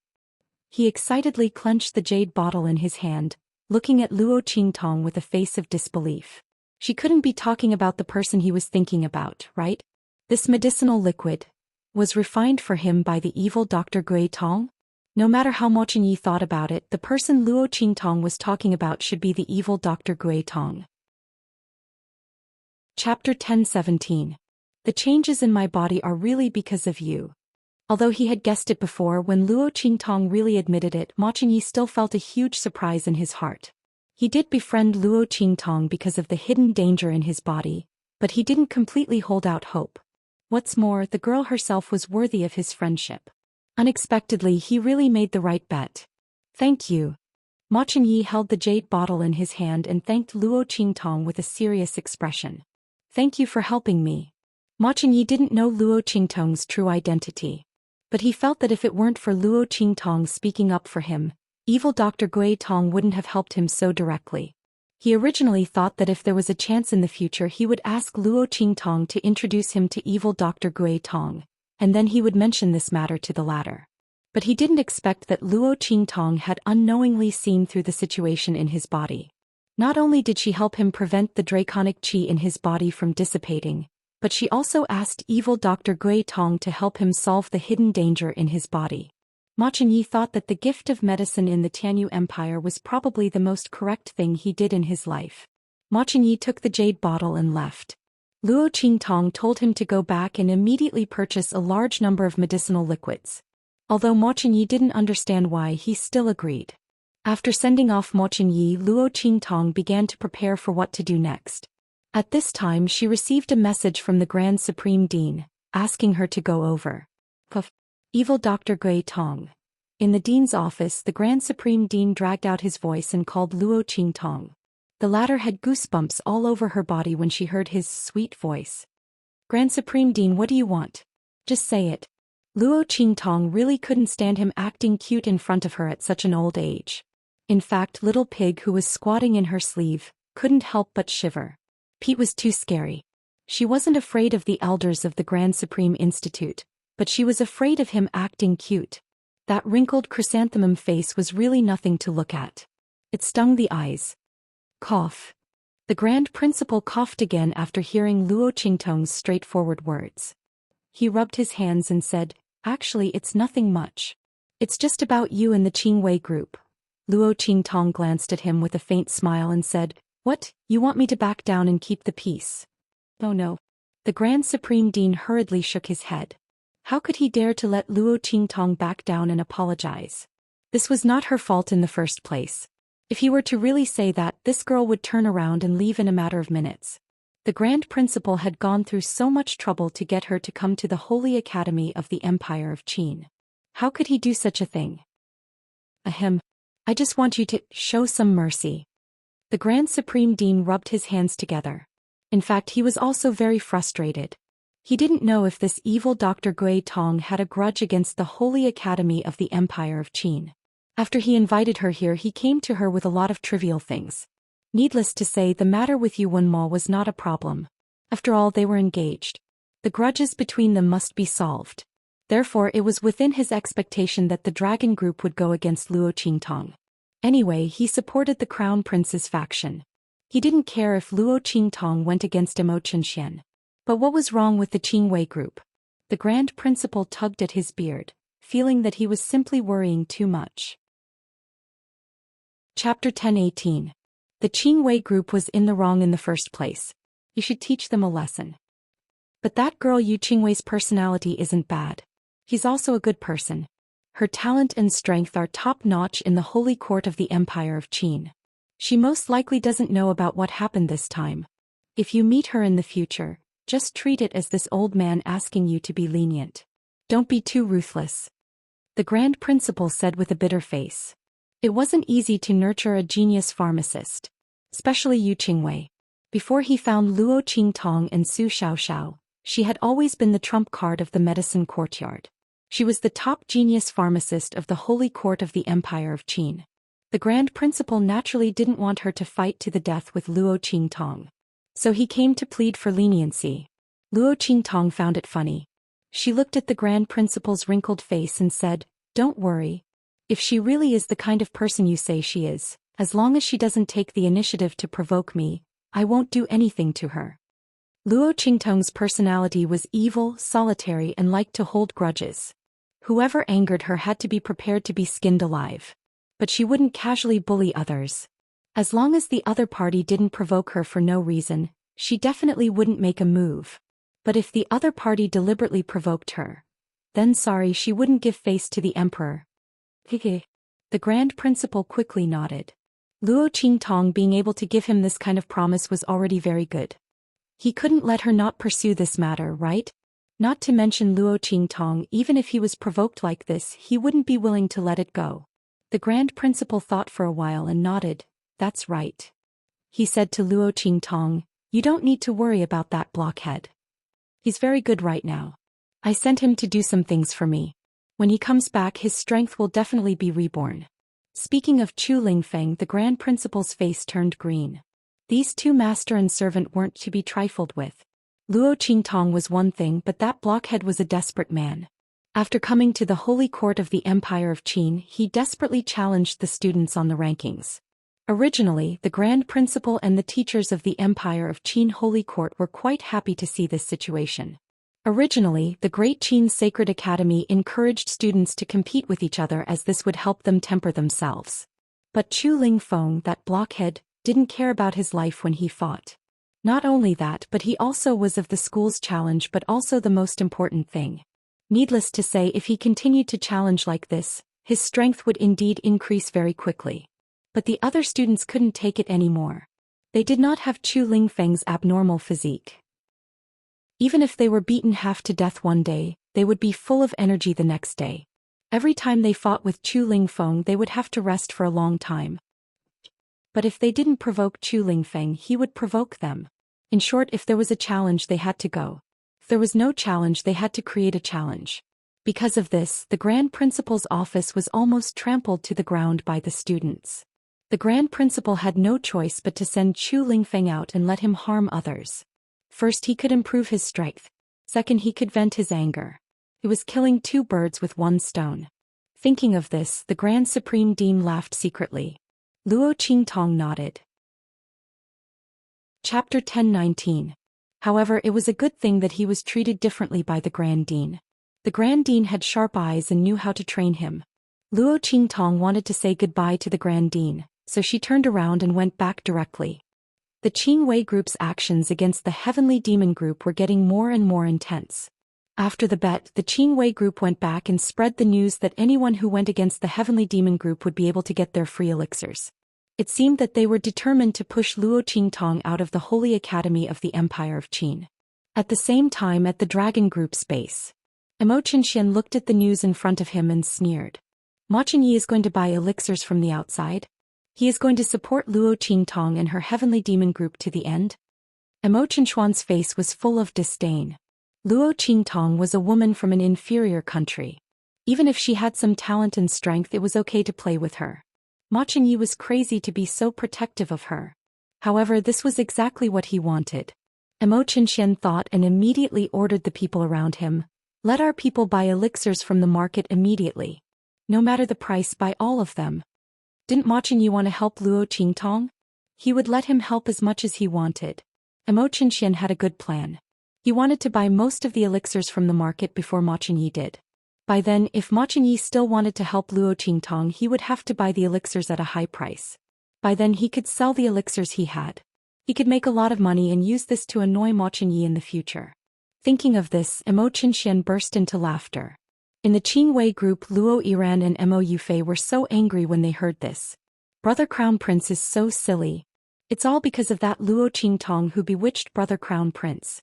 He excitedly clenched the jade bottle in his hand, looking at Luo Qingtong with a face of disbelief. She couldn't be talking about the person he was thinking about, right? This medicinal liquid was refined for him by the evil Dr. Gui Tong? No matter how Ma Chengyi thought about it, the person Luo Qingtong was talking about should be the evil Dr. Gui Tong. Chapter 10:17. The changes in my body are really because of you. Although he had guessed it before, when Luo Qingtong really admitted it, Ma Chengyi still felt a huge surprise in his heart. He did befriend Luo Qingtong because of the hidden danger in his body, but he didn't completely hold out hope. What's more, the girl herself was worthy of his friendship. Unexpectedly, he really made the right bet. Thank you. Ma Chengyi held the jade bottle in his hand and thanked Luo Qingtong with a serious expression. Thank you for helping me. Ma Chengyi didn't know Luo Qingtong's true identity. But he felt that if it weren't for Luo Qingtong speaking up for him, evil Dr. Gui Tong wouldn't have helped him so directly. He originally thought that if there was a chance in the future he would ask Luo Qingtong to introduce him to evil Dr. Gui Tong, and then he would mention this matter to the latter. But he didn't expect that Luo Qingtong had unknowingly seen through the situation in his body. Not only did she help him prevent the draconic qi in his body from dissipating, but she also asked evil Dr. Gui Tong to help him solve the hidden danger in his body. Ma Chengyi thought that the gift of medicine in the Tianyu Empire was probably the most correct thing he did in his life. Ma Chengyi took the jade bottle and left. Luo Qingtong told him to go back and immediately purchase a large number of medicinal liquids. Although Ma Chengyi didn't understand why, he still agreed. After sending off Ma Chengyi, Luo Qingtong began to prepare for what to do next. At this time she received a message from the Grand Supreme Dean, asking her to go over. Evil Dr. Gui Tong. In the Dean's office, the Grand Supreme Dean dragged out his voice and called Luo Qingtong. The latter had goosebumps all over her body when she heard his sweet voice. Grand Supreme Dean, what do you want? Just say it. Luo Qingtong really couldn't stand him acting cute in front of her at such an old age. In fact, little pig, who was squatting in her sleeve, couldn't help but shiver. Pete was too scary. She wasn't afraid of the elders of the Grand Supreme Institute, but she was afraid of him acting cute. That wrinkled chrysanthemum face was really nothing to look at. It stung the eyes. Cough. The Grand Principal coughed again after hearing Luo Qingtong's straightforward words. He rubbed his hands and said, Actually, it's nothing much. It's just about you and the Qingwei group. Luo Qingtong glanced at him with a faint smile and said, What, you want me to back down and keep the peace? Oh no. The Grand Supreme Dean hurriedly shook his head. How could he dare to let Luo Qingtong back down and apologize? This was not her fault in the first place. If he were to really say that, this girl would turn around and leave in a matter of minutes. The Grand Principal had gone through so much trouble to get her to come to the Holy Academy of the Empire of Qin. How could he do such a thing? Ahem. I just want you to show some mercy. The Grand Supreme Dean rubbed his hands together. In fact, he was also very frustrated. He didn't know if this evil Dr. Gui Tong had a grudge against the Holy Academy of the Empire of Qin. After he invited her here, he came to her with a lot of trivial things. Needless to say, the matter with Yuan Ma was not a problem. After all, they were engaged. The grudges between them must be solved. Therefore, it was within his expectation that the dragon group would go against Luo Qingtong. Anyway, he supported the Crown Prince's faction. He didn't care if Luo Qingtong went against Zhou Xian. But what was wrong with the Qingwei group? The Grand Principal tugged at his beard, feeling that he was simply worrying too much. Chapter 10:18. The Qingwei group was in the wrong in the first place. You should teach them a lesson. But that girl Yu Qingwei's personality isn't bad. He's also a good person. Her talent and strength are top-notch in the holy court of the Empire of Qin. She most likely doesn't know about what happened this time. If you meet her in the future, just treat it as this old man asking you to be lenient. Don't be too ruthless. The Grand Principal said with a bitter face. It wasn't easy to nurture a genius pharmacist. Especially Yu Qingwei. Before he found Luo Qingtong and Su Xiaoxiao, she had always been the trump card of the medicine courtyard. She was the top genius pharmacist of the holy court of the Empire of Qin. The Grand Principal naturally didn't want her to fight to the death with Luo Qingtong. So he came to plead for leniency. Luo Qingtong found it funny. She looked at the Grand Principal's wrinkled face and said, Don't worry. If she really is the kind of person you say she is, as long as she doesn't take the initiative to provoke me, I won't do anything to her. Luo Qingtong's personality was evil, solitary, and liked to hold grudges. Whoever angered her had to be prepared to be skinned alive. But she wouldn't casually bully others. As long as the other party didn't provoke her for no reason, she definitely wouldn't make a move. But if the other party deliberately provoked her, then sorry, she wouldn't give face to the emperor. Hehe. The Grand Principal quickly nodded. Luo Qingtong being able to give him this kind of promise was already very good. He couldn't let her not pursue this matter, right? Not to mention Luo Qingtong, even if he was provoked like this, he wouldn't be willing to let it go. The Grand Principal thought for a while and nodded. That's right. He said to Luo Qingtong, you don't need to worry about that blockhead. He's very good right now. I sent him to do some things for me. When he comes back, his strength will definitely be reborn. Speaking of Chu Lingfeng, the Grand Principal's face turned green. These two master and servant weren't to be trifled with. Luo Qingtong was one thing, but that blockhead was a desperate man. After coming to the holy court of the Empire of Qin, he desperately challenged the students on the rankings. Originally, the Grand Principal and the teachers of the Empire of Qin Holy Court were quite happy to see this situation. Originally, the Great Qin Sacred Academy encouraged students to compete with each other as this would help them temper themselves. But Chu Lingfeng, that blockhead, didn't care about his life when he fought. Not only that, but he also was of the school's challenge, but also the most important thing. Needless to say, if he continued to challenge like this, his strength would indeed increase very quickly. But the other students couldn't take it anymore. They did not have Chu Lingfeng's abnormal physique. Even if they were beaten half to death one day, they would be full of energy the next day. Every time they fought with Chu Lingfeng, they would have to rest for a long time. But if they didn't provoke Chu Lingfeng, he would provoke them. In short, if there was a challenge, they had to go. If there was no challenge, they had to create a challenge. Because of this, the Grand Principal's office was almost trampled to the ground by the students. The Grand Principal had no choice but to send Chu Lingfeng out and let him harm others. First, he could improve his strength. Second, he could vent his anger. It was killing two birds with one stone. Thinking of this, the Grand Supreme Dean laughed secretly. Luo Qingtong nodded. Chapter 10:19. However, it was a good thing that he was treated differently by the Grand Dean. The Grand Dean had sharp eyes and knew how to train him. Luo Qingtong wanted to say goodbye to the Grand Dean, so she turned around and went back directly. The Qingwei group's actions against the Heavenly Demon group were getting more and more intense. After the bet, the Qingwei group went back and spread the news that anyone who went against the Heavenly Demon group would be able to get their free elixirs. It seemed that they were determined to push Luo Qingtong out of the Holy Academy of the Empire of Qin. At the same time, at the Dragon Group's base, Xianxia looked at the news in front of him and sneered. Ma Qingyi is going to buy elixirs from the outside? He is going to support Luo Qingtong and her Heavenly Demon group to the end? Xianxia's face was full of disdain. Luo Qingtong was a woman from an inferior country. Even if she had some talent and strength, it was okay to play with her. Ma Qingyi was crazy to be so protective of her. However, this was exactly what he wanted. Xianxia thought and immediately ordered the people around him, let our people buy elixirs from the market immediately. No matter the price, buy all of them. Didn't Ma Qingyi want to help Luo Qingtong? He would let him help as much as he wanted. Xianxia had a good plan. He wanted to buy most of the elixirs from the market before Ma Qingyi did. By then, if Ma Qingyi still wanted to help Luo Qingtong, he would have to buy the elixirs at a high price. By then he could sell the elixirs he had. He could make a lot of money and use this to annoy Ma Qingyi in the future. Thinking of this, Xianxia burst into laughter. In the Qingwei group, Luo Yiran and Mo Yufei were so angry when they heard this. Brother Crown Prince is so silly. It's all because of that Luo Qingtong who bewitched Brother Crown Prince.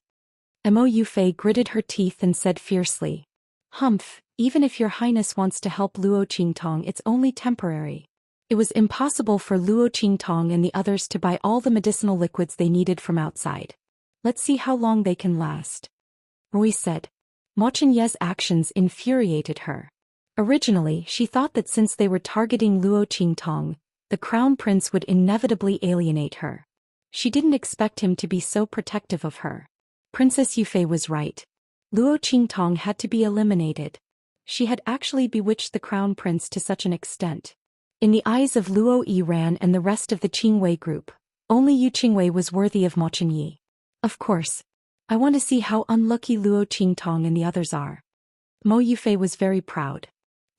Mo Yufei gritted her teeth and said fiercely, Humph, even if your highness wants to help Luo Qingtong, it's only temporary. It was impossible for Luo Qingtong and the others to buy all the medicinal liquids they needed from outside. Let's see how long they can last. Roy said. Ma Qingyi's actions infuriated her. Originally, she thought that since they were targeting Luo Qingtong, the Crown Prince would inevitably alienate her. She didn't expect him to be so protective of her. Princess Yufei was right. Luo Qingtong had to be eliminated. She had actually bewitched the Crown Prince to such an extent. In the eyes of Luo Yiran and the rest of the Qingwei group, only Yu Qingwei was worthy of Ma Qingyi. Of course. I want to see how unlucky Luo Qingtong and the others are. Mo Yufei was very proud.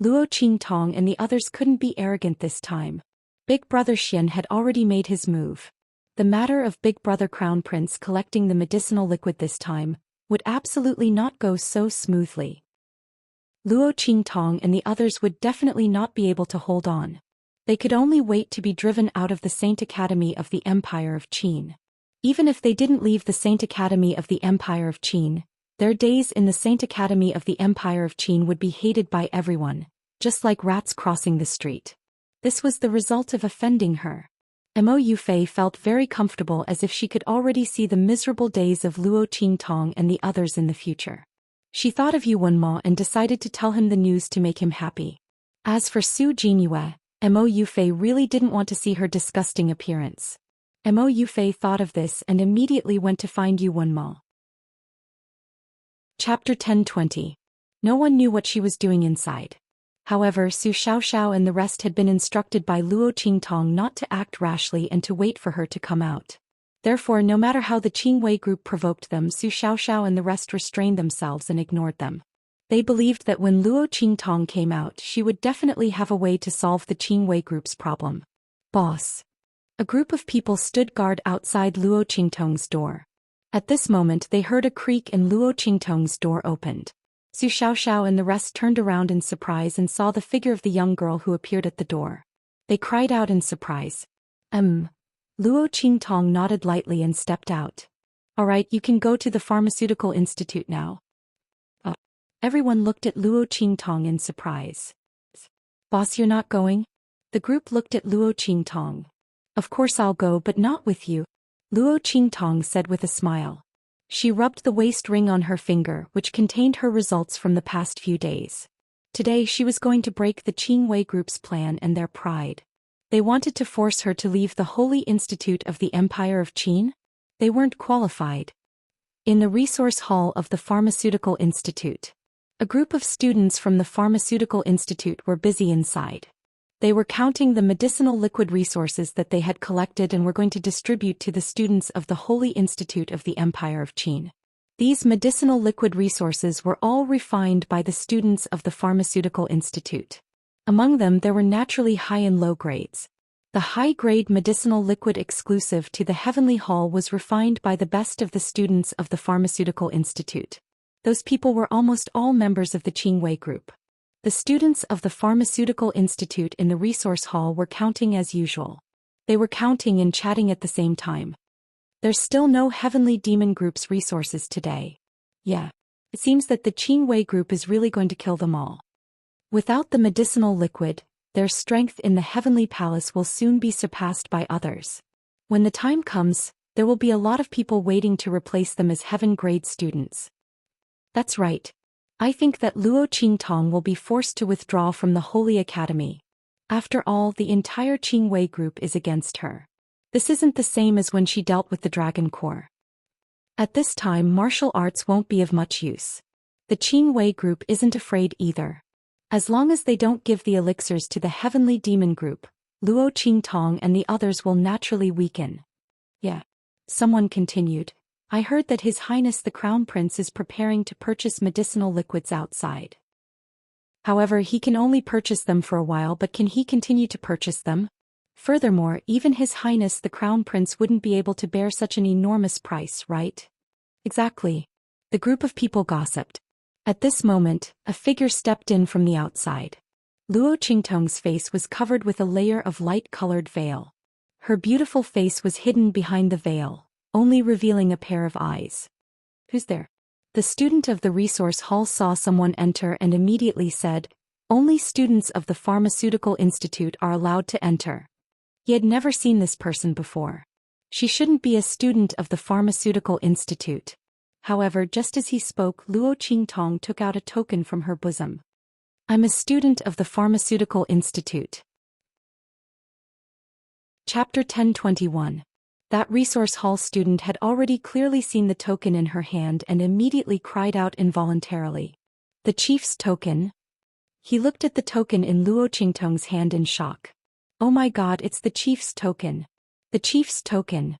Luo Qingtong and the others couldn't be arrogant this time. Big Brother Xian had already made his move. The matter of Big Brother Crown Prince collecting the medicinal liquid this time would absolutely not go so smoothly. Luo Qingtong and the others would definitely not be able to hold on. They could only wait to be driven out of the Saint Academy of the Empire of Qin. Even if they didn't leave the Saint Academy of the Empire of Qin, Their days in the Saint Academy of the Empire of Qin would be hated by everyone, just like rats crossing the street. This was the result of offending her. Mo Yufei felt very comfortable, as if she could already see the miserable days of Luo Qingtong and the others in the future. She thought of Yu Wenmo and decided to tell him the news to make him happy. As for Su Jinyue, Mo Yufei really didn't want to see her disgusting appearance. Mo Yufei thought of this and immediately went to find Yu Wenmo. Chapter 10:20. No one knew what she was doing inside. However, Su Xiaoxiao and the rest had been instructed by Luo Qingtong not to act rashly and to wait for her to come out. Therefore, no matter how the Qingwei group provoked them, Su Xiaoxiao and the rest restrained themselves and ignored them. They believed that when Luo Qingtong came out, she would definitely have a way to solve the Qingwei group's problem. Boss. A group of people stood guard outside Luo Qingtong's door. At this moment they heard a creak and Luo Qingtong's door opened. Su Xiaoxiao and the rest turned around in surprise and saw the figure of the young girl who appeared at the door. They cried out in surprise. Luo Qingtong nodded lightly and stepped out. Alright, you can go to the Pharmaceutical Institute now. Everyone looked at Luo Qingtong in surprise. Boss, you're not going? The group looked at Luo Qingtong. Of course I'll go, but not with you, Luo Qingtong said with a smile. She rubbed the waist ring on her finger, which contained her results from the past few days. Today she was going to break the Qingwei group's plan and their pride. They wanted to force her to leave the Holy Institute of the Empire of Qin. They weren't qualified. In the resource hall of the Pharmaceutical Institute, a group of students from the Pharmaceutical Institute were busy inside. They were counting the medicinal liquid resources that they had collected and were going to distribute to the students of the Holy Institute of the Empire of Qin. These medicinal liquid resources were all refined by the students of the Pharmaceutical Institute. Among them there were naturally high and low grades. The high-grade medicinal liquid exclusive to the Heavenly Hall was refined by the best of the students of the Pharmaceutical Institute. Those people were almost all members of the Qingwei group. The students of the Pharmaceutical Institute in the resource hall were counting as usual. They were counting and chatting at the same time. There's still no Heavenly Demon Group's resources today. Yeah. It seems that the Qingwei group is really going to kill them all. Without the medicinal liquid, their strength in the Heavenly Palace will soon be surpassed by others. When the time comes, there will be a lot of people waiting to replace them as heaven-grade students. That's right. I think that Luo Qingtong will be forced to withdraw from the Holy Academy. After all, the entire Qingwei group is against her. This isn't the same as when she dealt with the Dragon Corps. At this time, martial arts won't be of much use. The Qingwei group isn't afraid either. As long as they don't give the elixirs to the Heavenly Demon group, Luo Qingtong and the others will naturally weaken. Yeah. Someone continued. I heard that His Highness the Crown Prince is preparing to purchase medicinal liquids outside. However, he can only purchase them for a while, but can he continue to purchase them? Furthermore, even His Highness the Crown Prince wouldn't be able to bear such an enormous price, right? Exactly. The group of people gossiped. At this moment, a figure stepped in from the outside. Luo Qingtong's face was covered with a layer of light-colored veil. Her beautiful face was hidden behind the veil, only revealing a pair of eyes. Who's there? The student of the resource hall saw someone enter and immediately said, only students of the Pharmaceutical Institute are allowed to enter. He had never seen this person before. She shouldn't be a student of the Pharmaceutical Institute. However, just as he spoke, Luo Qingtong took out a token from her bosom. I'm a student of the Pharmaceutical Institute. Chapter 10:21. That resource hall student had already clearly seen the token in her hand and immediately cried out involuntarily. The chief's token? He looked at the token in Luo Qingtong's hand in shock. Oh my god, it's the chief's token. The chief's token.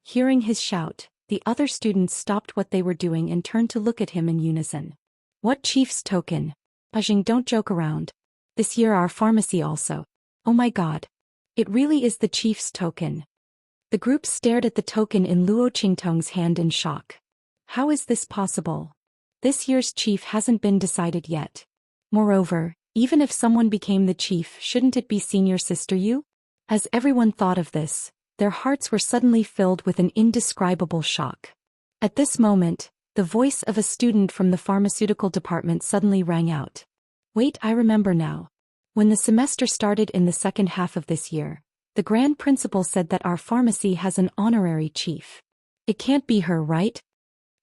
Hearing his shout, the other students stopped what they were doing and turned to look at him in unison. What chief's token? Bajing, don't joke around. This year our pharmacy also. Oh my god. It really is the chief's token. The group stared at the token in Luo Qingtong's hand in shock. How is this possible? This year's chief hasn't been decided yet. Moreover, even if someone became the chief, shouldn't it be senior sister Yu? As everyone thought of this, their hearts were suddenly filled with an indescribable shock. At this moment, The voice of a student from the pharmaceutical department suddenly rang out. Wait, I remember now. When the semester started in the second half of this year, the grand principal said that our pharmacy has an honorary chief. It can't be her, right?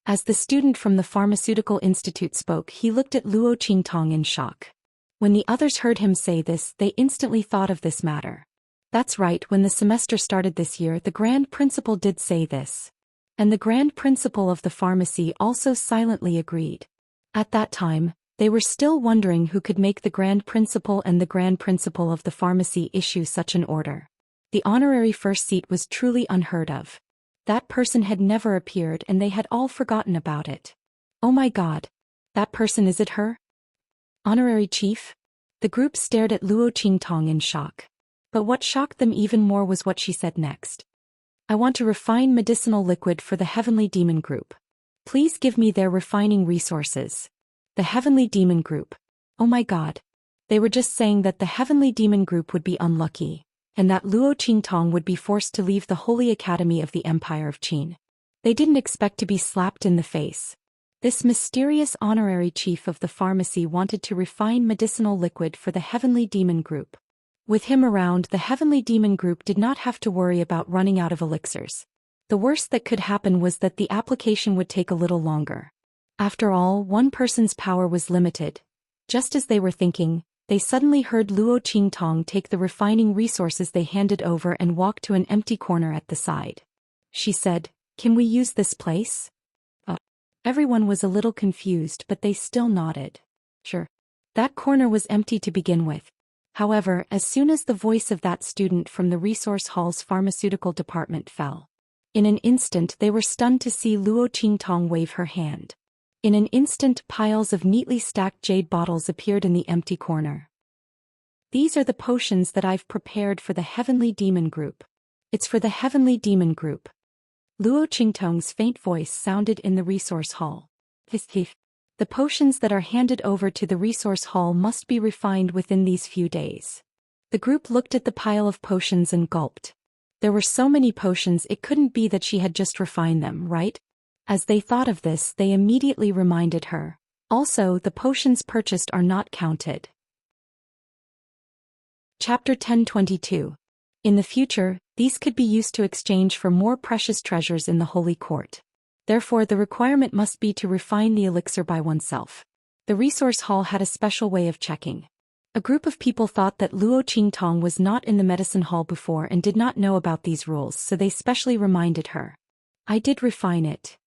As the student from the pharmaceutical institute spoke, he looked at Luo Qingtong in shock. When the others heard him say this, they instantly thought of this matter. That's right, when the semester started this year, the grand principal did say this. And the grand principal of the pharmacy also silently agreed. At that time, they were still wondering who could make the grand principal and the grand principal of the pharmacy issue such an order. The honorary first seat was truly unheard of. That person had never appeared and they had all forgotten about it. Oh my god. That person, is it her? Honorary chief? The group stared at Luo Qingtong in shock. But what shocked them even more was what she said next. I want to refine medicinal liquid for the Heavenly Demon Group. Please give me their refining resources. The Heavenly Demon Group. Oh my god. They were just saying that the Heavenly Demon Group would be unlucky, and that Luo Qingtong would be forced to leave the Holy Academy of the Empire of Qin. They didn't expect to be slapped in the face. This mysterious honorary chief of the pharmacy wanted to refine medicinal liquid for the Heavenly Demon Group. With him around, the Heavenly Demon Group did not have to worry about running out of elixirs. The worst that could happen was that the application would take a little longer. After all, one person's power was limited. Just as they were thinking, they suddenly heard Luo Qingtong take the refining resources they handed over and walk to an empty corner at the side. She said, "Can we use this place?" Everyone was a little confused, but they still nodded. Sure. That corner was empty to begin with. However, as soon as the voice of that student from the resource hall's pharmaceutical department fell, in an instant they were stunned to see Luo Qingtong wave her hand. In an instant, piles of neatly stacked jade bottles appeared in the empty corner. These are the potions that I've prepared for the Heavenly Demon Group. It's for the Heavenly Demon Group. Luo Qingtong's faint voice sounded in the resource hall. The potions that are handed over to the resource hall must be refined within these few days. The group looked at the pile of potions and gulped. There were so many potions, it couldn't be that she had just refined them, right? As they thought of this, they immediately reminded her. Also, the potions purchased are not counted. Chapter 1022. In the future, these could be used to exchange for more precious treasures in the Holy Court. Therefore, the requirement must be to refine the elixir by oneself. The resource hall had a special way of checking. A group of people thought that Luo Qingtong was not in the medicine hall before and did not know about these rules, so they specially reminded her. I did refine it.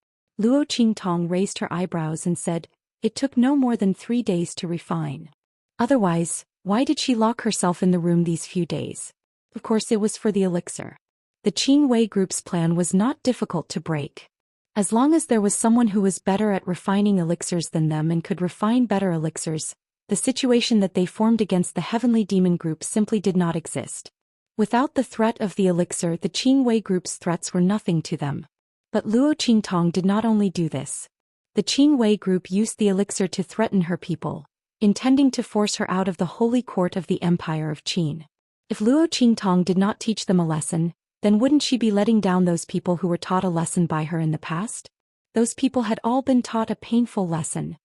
Luo Qingtong raised her eyebrows and said, it took no more than 3 days to refine. Otherwise, why did she lock herself in the room these few days? Of course, it was for the elixir. The Qingwei group's plan was not difficult to break. As long as there was someone who was better at refining elixirs than them and could refine better elixirs, the situation that they formed against the Heavenly Demon Group simply did not exist. Without the threat of the elixir, the Qingwei group's threats were nothing to them. But Luo Qingtong did not only do this. The Qingwei group used the elixir to threaten her people, intending to force her out of the Holy Court of the Empire of Qin. If Luo Qingtong did not teach them a lesson, then wouldn't she be letting down those people who were taught a lesson by her in the past? Those people had all been taught a painful lesson.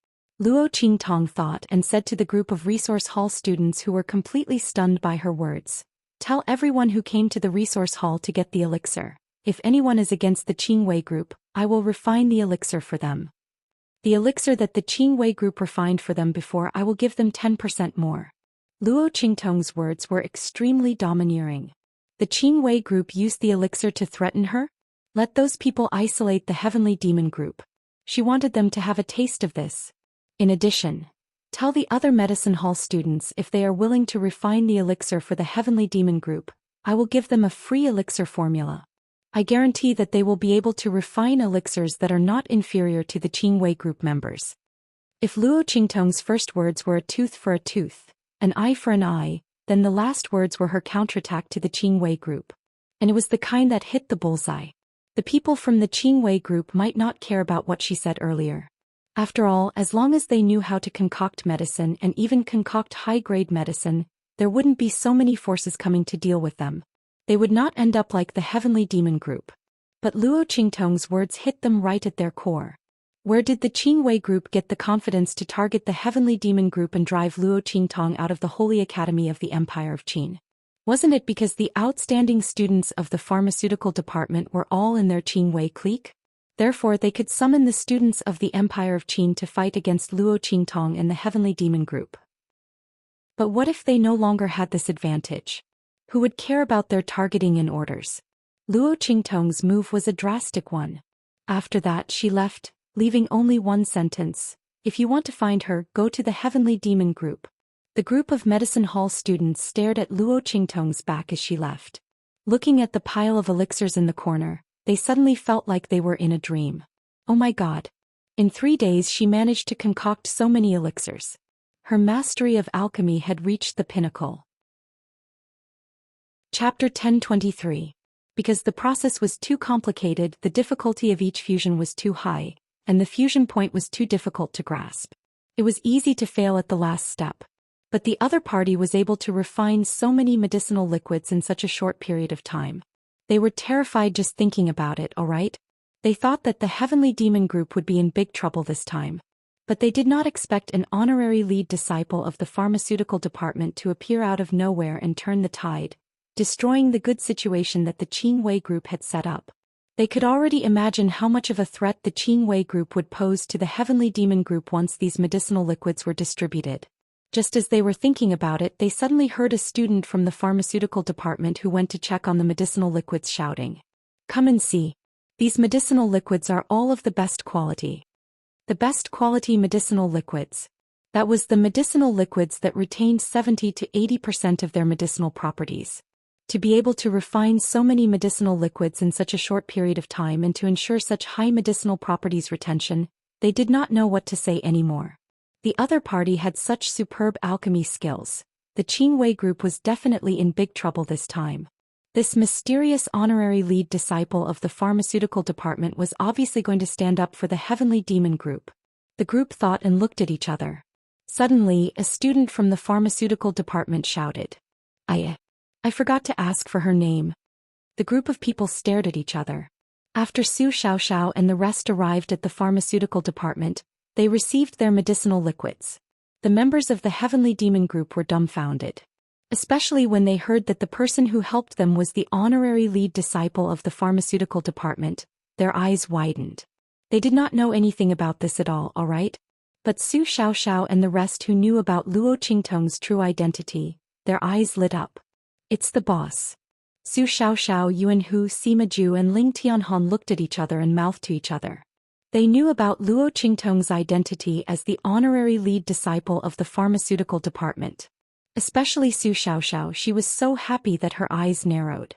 Luo Qingtong thought and said to the group of resource hall students who were completely stunned by her words, tell everyone who came to the resource hall to get the elixir. If anyone is against the Qingwei group, I will refine the elixir for them. The elixir that the Qingwei group refined for them before, I will give them 10% more. Luo Qingtong's words were extremely domineering. The Qingwei group used the elixir to threaten her? Let those people isolate the Heavenly Demon Group. She wanted them to have a taste of this. In addition, tell the other medicine hall students if they are willing to refine the elixir for the Heavenly Demon Group, I will give them a free elixir formula. I guarantee that they will be able to refine elixirs that are not inferior to the Qingwei group members. If Luo Qingtong's first words were a tooth for a tooth, an eye for an eye, then the last words were her counterattack to the Qingwei group. And it was the kind that hit the bullseye. The people from the Qingwei group might not care about what she said earlier. After all, as long as they knew how to concoct medicine and even concoct high-grade medicine, there wouldn't be so many forces coming to deal with them. They would not end up like the Heavenly Demon Group. But Luo Qingtong's words hit them right at their core. Where did the Qingwei group get the confidence to target the Heavenly Demon group and drive Luo Qingtong out of the Holy Academy of the Empire of Qin? Wasn't it because the outstanding students of the pharmaceutical department were all in their Qingwei clique? Therefore they could summon the students of the Empire of Qin to fight against Luo Qingtong and the Heavenly Demon group. But what if they no longer had this advantage? Who would care about their targeting and orders? Luo Qingtong's move was a drastic one. After that she left, leaving only one sentence: if you want to find her, go to the Heavenly Demon group. The group of medicine hall students stared at Luo Qingtong's back as she left. Looking at the pile of elixirs in the corner, they suddenly felt like they were in a dream. Oh my god. In 3 days she managed to concoct so many elixirs. Her mastery of alchemy had reached the pinnacle. Chapter 1023. Because the process was too complicated, the difficulty of each fusion was too high, and the fusion point was too difficult to grasp. It was easy to fail at the last step. But the other party was able to refine so many medicinal liquids in such a short period of time. They were terrified just thinking about it, alright? They thought that the Heavenly Demon group would be in big trouble this time. But they did not expect an honorary lead disciple of the pharmaceutical department to appear out of nowhere and turn the tide, destroying the good situation that the Qingwei group had set up. They could already imagine how much of a threat the Qingwei group would pose to the Heavenly Demon group once these medicinal liquids were distributed. Just as they were thinking about it, they suddenly heard a student from the pharmaceutical department who went to check on the medicinal liquids shouting, "Come and see. These medicinal liquids are all of the best quality." The best quality medicinal liquids. That was the medicinal liquids that retained 70 to 80% of their medicinal properties. To be able to refine so many medicinal liquids in such a short period of time and to ensure such high medicinal properties retention, they did not know what to say anymore. The other party had such superb alchemy skills. The Qingwei group was definitely in big trouble this time. This mysterious honorary lead disciple of the pharmaceutical department was obviously going to stand up for the Heavenly Demon group. The group thought and looked at each other. Suddenly, a student from the pharmaceutical department shouted, I forgot to ask for her name." The group of people stared at each other. After Su Xiaoxiao and the rest arrived at the pharmaceutical department, they received their medicinal liquids. The members of the Heavenly Demon group were dumbfounded. Especially when they heard that the person who helped them was the honorary lead disciple of the pharmaceutical department, their eyes widened. They did not know anything about this at all, alright? But Su Xiaoxiao and the rest who knew about Luo Qingtong's true identity, their eyes lit up. It's the boss. Su Xiaoxiao, Yuanhu, Sima Ju and Ling Tianhan looked at each other and mouthed to each other. They knew about Luo Qingtong's identity as the honorary lead disciple of the pharmaceutical department. Especially Su Xiaoxiao, she was so happy that her eyes narrowed.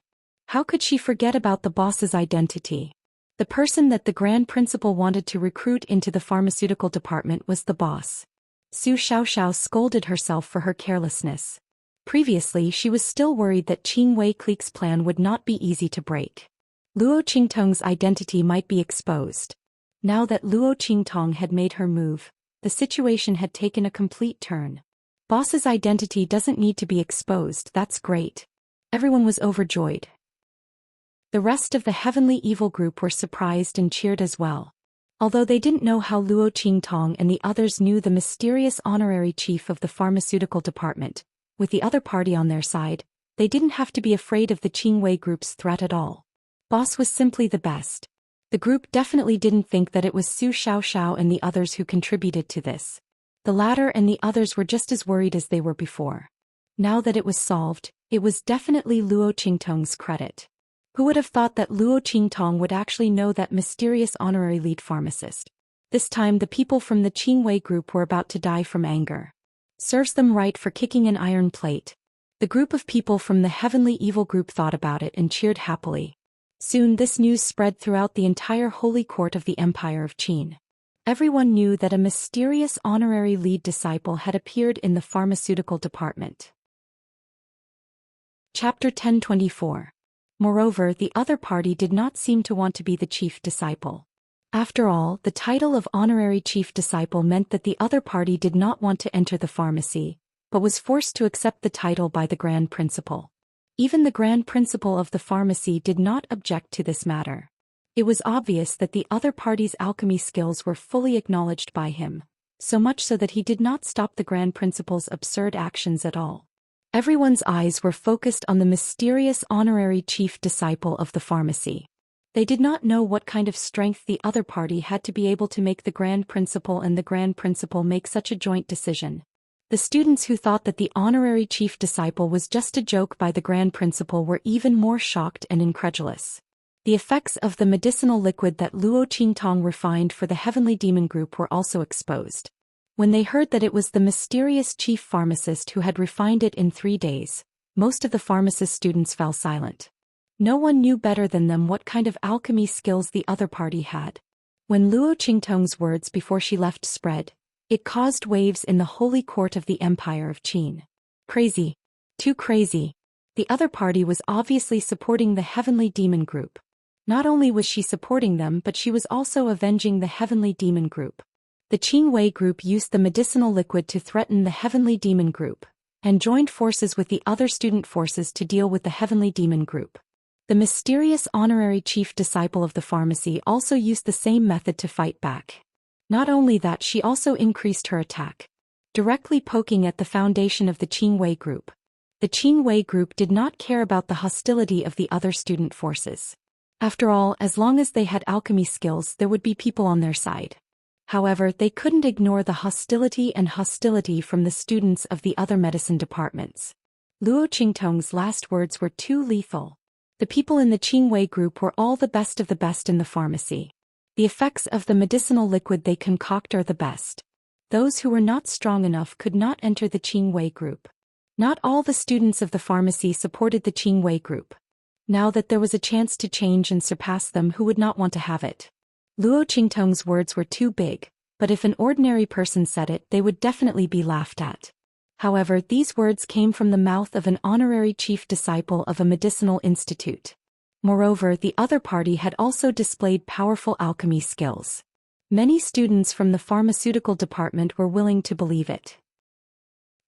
How could she forget about the boss's identity? The person that the grand principal wanted to recruit into the pharmaceutical department was the boss. Su Xiaoxiao scolded herself for her carelessness. Previously she was still worried that Qingwei clique's plan would not be easy to break. Luo Qingtong's identity might be exposed. Now that Luo Qingtong had made her move, the situation had taken a complete turn. Boss's identity doesn't need to be exposed, that's great. Everyone was overjoyed. The rest of the Heavenly Evil group were surprised and cheered as well. Although they didn't know how Luo Qingtong and the others knew the mysterious honorary chief of the pharmaceutical department, with the other party on their side, they didn't have to be afraid of the Qingwei group's threat at all. Boss was simply the best. The group definitely didn't think that it was Su Xiaoxiao and the others who contributed to this. The latter and the others were just as worried as they were before. Now that it was solved, it was definitely Luo Qingtong's credit. Who would have thought that Luo Qingtong would actually know that mysterious honorary lead pharmacist? This time the people from the Qingwei group were about to die from anger. Serves them right for kicking an iron plate. The group of people from the Heavenly Evil group thought about it and cheered happily. Soon this news spread throughout the entire holy court of the Empire of Qin. Everyone knew that a mysterious honorary lead disciple had appeared in the pharmaceutical department. Chapter 1024. Moreover, the other party did not seem to want to be the chief disciple. After all, the title of honorary chief disciple meant that the other party did not want to enter the pharmacy, but was forced to accept the title by the grand principal. Even the grand principal of the pharmacy did not object to this matter. It was obvious that the other party's alchemy skills were fully acknowledged by him, so much so that he did not stop the Grand Principal's absurd actions at all. Everyone's eyes were focused on the mysterious honorary chief disciple of the pharmacy. They did not know what kind of strength the other party had to be able to make the Grand Principal and the Grand Principal make such a joint decision. The students who thought that the honorary chief disciple was just a joke by the Grand Principal were even more shocked and incredulous. The effects of the medicinal liquid that Luo Qingtong refined for the Heavenly Demon Group were also exposed. When they heard that it was the mysterious chief pharmacist who had refined it in 3 days, most of the pharmacist students fell silent. No one knew better than them what kind of alchemy skills the other party had. When Luo Qingtong's words before she left spread, it caused waves in the holy court of the Empire of Qin. Crazy. Too crazy. The other party was obviously supporting the Heavenly Demon Group. Not only was she supporting them, but she was also avenging the Heavenly Demon Group. The Qingwei Group used the medicinal liquid to threaten the Heavenly Demon Group, and joined forces with the other student forces to deal with the Heavenly Demon Group. The mysterious honorary chief disciple of the pharmacy also used the same method to fight back. Not only that, she also increased her attack, directly poking at the foundation of the Qingwei Group. The Qingwei Group did not care about the hostility of the other student forces. After all, as long as they had alchemy skills, there would be people on their side. However, they couldn't ignore the hostility from the students of the other medicine departments. Luo Qingtong's last words were too lethal. The people in the Qingwei Group were all the best of the best in the pharmacy. The effects of the medicinal liquid they concoct are the best. Those who were not strong enough could not enter the Qingwei Group. Not all the students of the pharmacy supported the Qingwei Group. Now that there was a chance to change and surpass them, who would not want to have it? Luo Qingtong's words were too big, but if an ordinary person said it, they would definitely be laughed at. However, these words came from the mouth of an honorary chief disciple of a medicinal institute. Moreover, the other party had also displayed powerful alchemy skills. Many students from the pharmaceutical department were willing to believe it.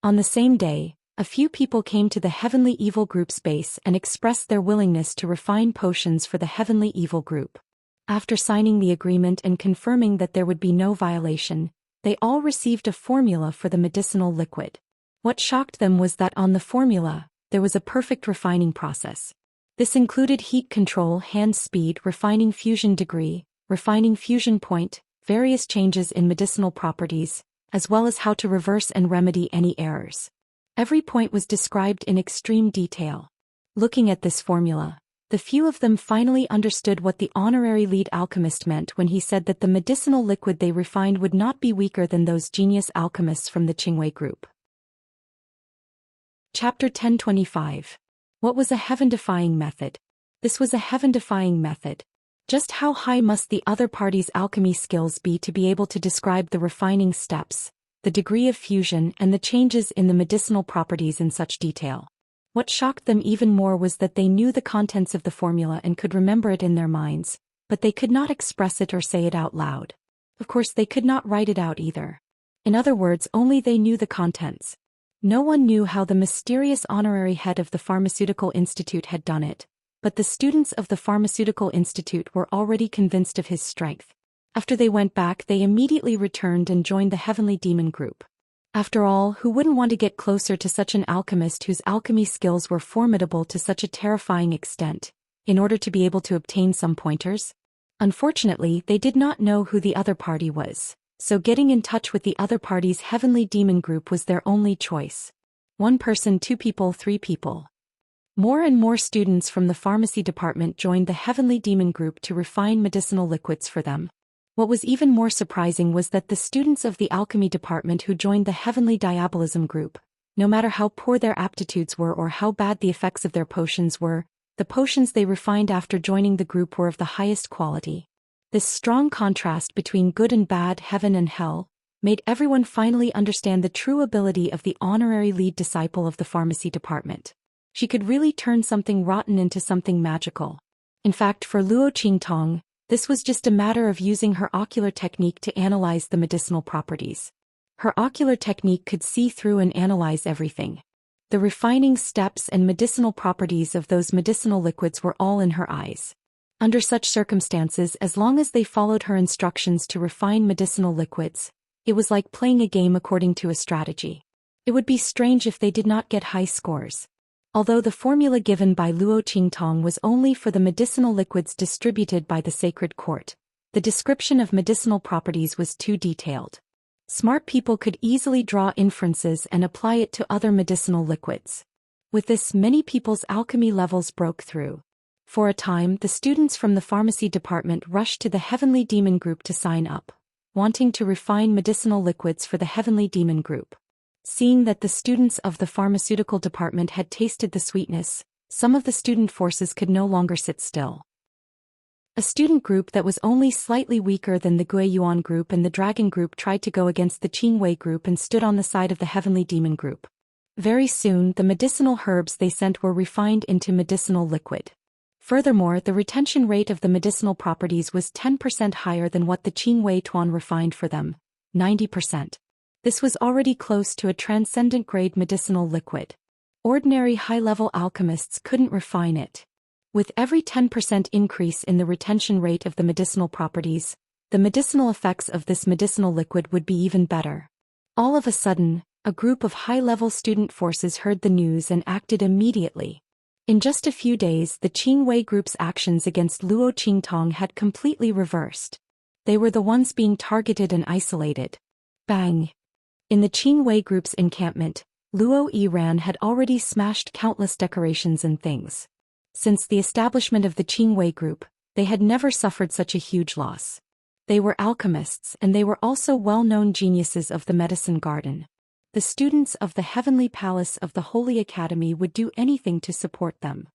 On the same day, a few people came to the Heavenly Evil Group's base and expressed their willingness to refine potions for the Heavenly Evil Group. After signing the agreement and confirming that there would be no violation, they all received a formula for the medicinal liquid. What shocked them was that on the formula, there was a perfect refining process. This included heat control, hand speed, refining fusion degree, refining fusion point, various changes in medicinal properties, as well as how to reverse and remedy any errors. Every point was described in extreme detail. Looking at this formula, the few of them finally understood what the honorary lead alchemist meant when he said that the medicinal liquid they refined would not be weaker than those genius alchemists from the Qingwei Group. Chapter 1025. What was a heaven-defying method? This was a heaven-defying method. Just how high must the other party's alchemy skills be to be able to describe the refining steps, the degree of fusion, and the changes in the medicinal properties in such detail? What shocked them even more was that they knew the contents of the formula and could remember it in their minds, but they could not express it or say it out loud. Of course, they could not write it out either. In other words, only they knew the contents. No one knew how the mysterious honorary head of the Pharmaceutical Institute had done it, but the students of the Pharmaceutical Institute were already convinced of his strength. After they went back, they immediately returned and joined the Heavenly Demon Group. After all, who wouldn't want to get closer to such an alchemist whose alchemy skills were formidable to such a terrifying extent, in order to be able to obtain some pointers? Unfortunately, they did not know who the other party was, so getting in touch with the other party's Heavenly Demon Group was their only choice. 1 person, 2 people, 3 people. More and more students from the pharmacy department joined the Heavenly Demon Group to refine medicinal liquids for them. What was even more surprising was that the students of the alchemy department who joined the Heavenly Diabolism Group, no matter how poor their aptitudes were or how bad the effects of their potions were, the potions they refined after joining the group were of the highest quality. This strong contrast between good and bad, heaven and hell, made everyone finally understand the true ability of the honorary lead disciple of the pharmacy department. She could really turn something rotten into something magical. In fact, for Luo Qingtong, this was just a matter of using her ocular technique to analyze the medicinal properties. Her ocular technique could see through and analyze everything. The refining steps and medicinal properties of those medicinal liquids were all in her eyes. Under such circumstances, as long as they followed her instructions to refine medicinal liquids, it was like playing a game according to a strategy. It would be strange if they did not get high scores. Although the formula given by Luo Qingtong was only for the medicinal liquids distributed by the sacred court, the description of medicinal properties was too detailed. Smart people could easily draw inferences and apply it to other medicinal liquids. With this, many people's alchemy levels broke through. For a time, the students from the pharmacy department rushed to the Heavenly Demon Group to sign up, wanting to refine medicinal liquids for the Heavenly Demon Group. Seeing that the students of the pharmaceutical department had tasted the sweetness, some of the student forces could no longer sit still. A student group that was only slightly weaker than the Gui Yuan group and the Dragon group tried to go against the Qingwei group and stood on the side of the Heavenly Demon Group. Very soon, the medicinal herbs they sent were refined into medicinal liquid. Furthermore, the retention rate of the medicinal properties was 10% higher than what the Qingwei Tuan refined for them, 90%. This was already close to a transcendent-grade medicinal liquid. Ordinary high-level alchemists couldn't refine it. With every 10% increase in the retention rate of the medicinal properties, the medicinal effects of this medicinal liquid would be even better. All of a sudden, a group of high-level student forces heard the news and acted immediately. In just a few days, the Qingwei group's actions against Luo Qingtong had completely reversed. They were the ones being targeted and isolated. Bang! In the Qingwei group's encampment, Luo Yiran had already smashed countless decorations and things. Since the establishment of the Qingwei group, they had never suffered such a huge loss. They were alchemists and they were also well-known geniuses of the medicine garden. The students of the Heavenly Palace of the Holy Academy would do anything to support them.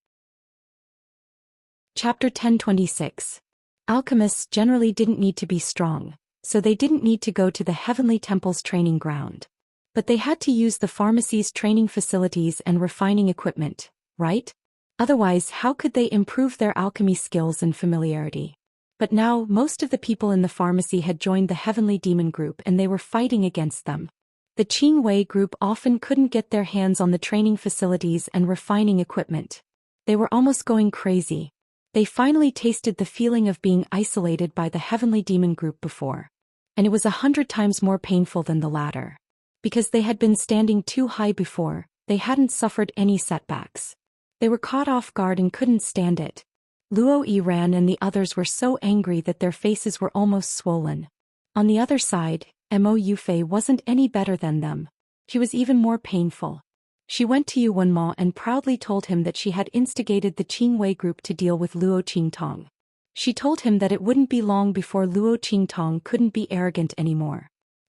Chapter 1026. Alchemists generally didn't need to be strong, so they didn't need to go to the Heavenly Temple's training ground. But they had to use the pharmacy's training facilities and refining equipment, right? Otherwise, how could they improve their alchemy skills and familiarity? But now, most of the people in the pharmacy had joined the Heavenly Demon Group and they were fighting against them. The Qingwei group often couldn't get their hands on the training facilities and refining equipment. They were almost going crazy. They finally tasted the feeling of being isolated by the Heavenly Demon Group before. And it was 100 times more painful than the latter. Because they had been standing too high before, they hadn't suffered any setbacks. They were caught off guard and couldn't stand it. Luo Yiran and the others were so angry that their faces were almost swollen. On the other side, Mo Yufei wasn't any better than them. She was even more painful. She went to Yu Wenmo and proudly told him that she had instigated the Qingwei group to deal with Luo Qingtong. She told him that it wouldn't be long before Luo Qingtong couldn't be arrogant anymore.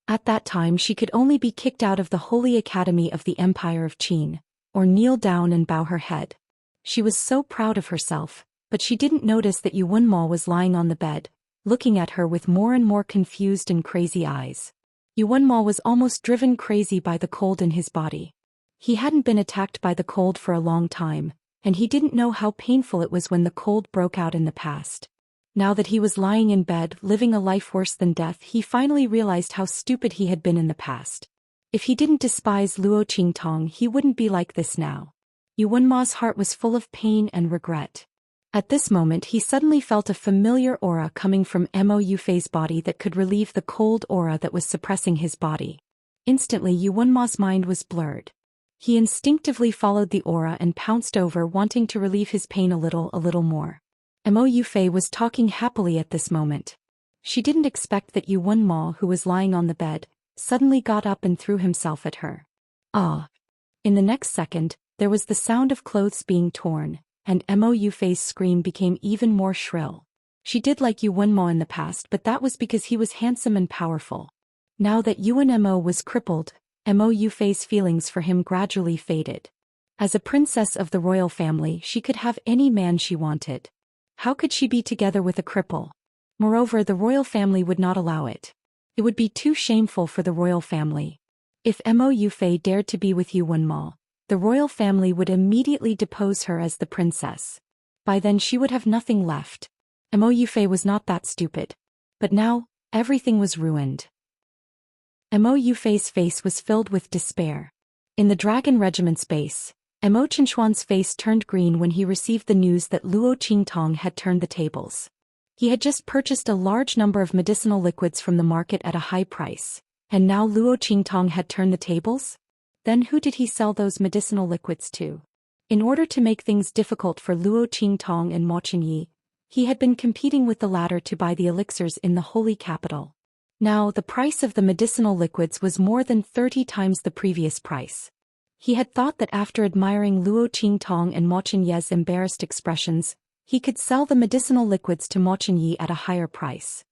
At that time she could only be kicked out of the Holy Academy of the Empire of Qin, or kneel down and bow her head. She was so proud of herself, but she didn't notice that Yu Wenmo was lying on the bed, looking at her with more and more confused and crazy eyes. Yu Wenmo was almost driven crazy by the cold in his body. He hadn't been attacked by the cold for a long time, and he didn't know how painful it was when the cold broke out in the past. Now that he was lying in bed, living a life worse than death, he finally realized how stupid he had been in the past. If he didn't despise Luo Qingtong, he wouldn't be like this now. Yu Wenmo's heart was full of pain and regret. At this moment he suddenly felt a familiar aura coming from Mo Yufei's body that could relieve the cold aura that was suppressing his body. Instantly Yu Wenmo's mind was blurred. He instinctively followed the aura and pounced over, wanting to relieve his pain a little more. Mo Yufei was talking happily at this moment. She didn't expect that Yu Wenmo, who was lying on the bed, suddenly got up and threw himself at her. Ah! In the next second, there was the sound of clothes being torn, and Mo Yufei's scream became even more shrill. She did like Yu Wenmo in the past, but that was because he was handsome and powerful. Now that Yu Wenmo was crippled, Mo Yufei's feelings for him gradually faded. As a princess of the royal family, she could have any man she wanted. How could she be together with a cripple? Moreover, the royal family would not allow it. It would be too shameful for the royal family. If Mo Yufei dared to be with Yu Wenmo, the royal family would immediately depose her as the princess. By then she would have nothing left. Mo Yufei was not that stupid. But now, everything was ruined. Mo Yufei's face was filled with despair. In the Dragon Regiment's base, Emo Qinshuan's face turned green when he received the news that Luo Qingtong had turned the tables. He had just purchased a large number of medicinal liquids from the market at a high price, and now Luo Qingtong had turned the tables? Then who did he sell those medicinal liquids to? In order to make things difficult for Luo Qingtong and Mo Qinyi, he had been competing with the latter to buy the elixirs in the holy capital. Now the price of the medicinal liquids was more than 30 times the previous price. He had thought that after admiring Luo Qingtong and Mo Qinyi's embarrassed expressions, he could sell the medicinal liquids to Mo Qinyi at a higher price.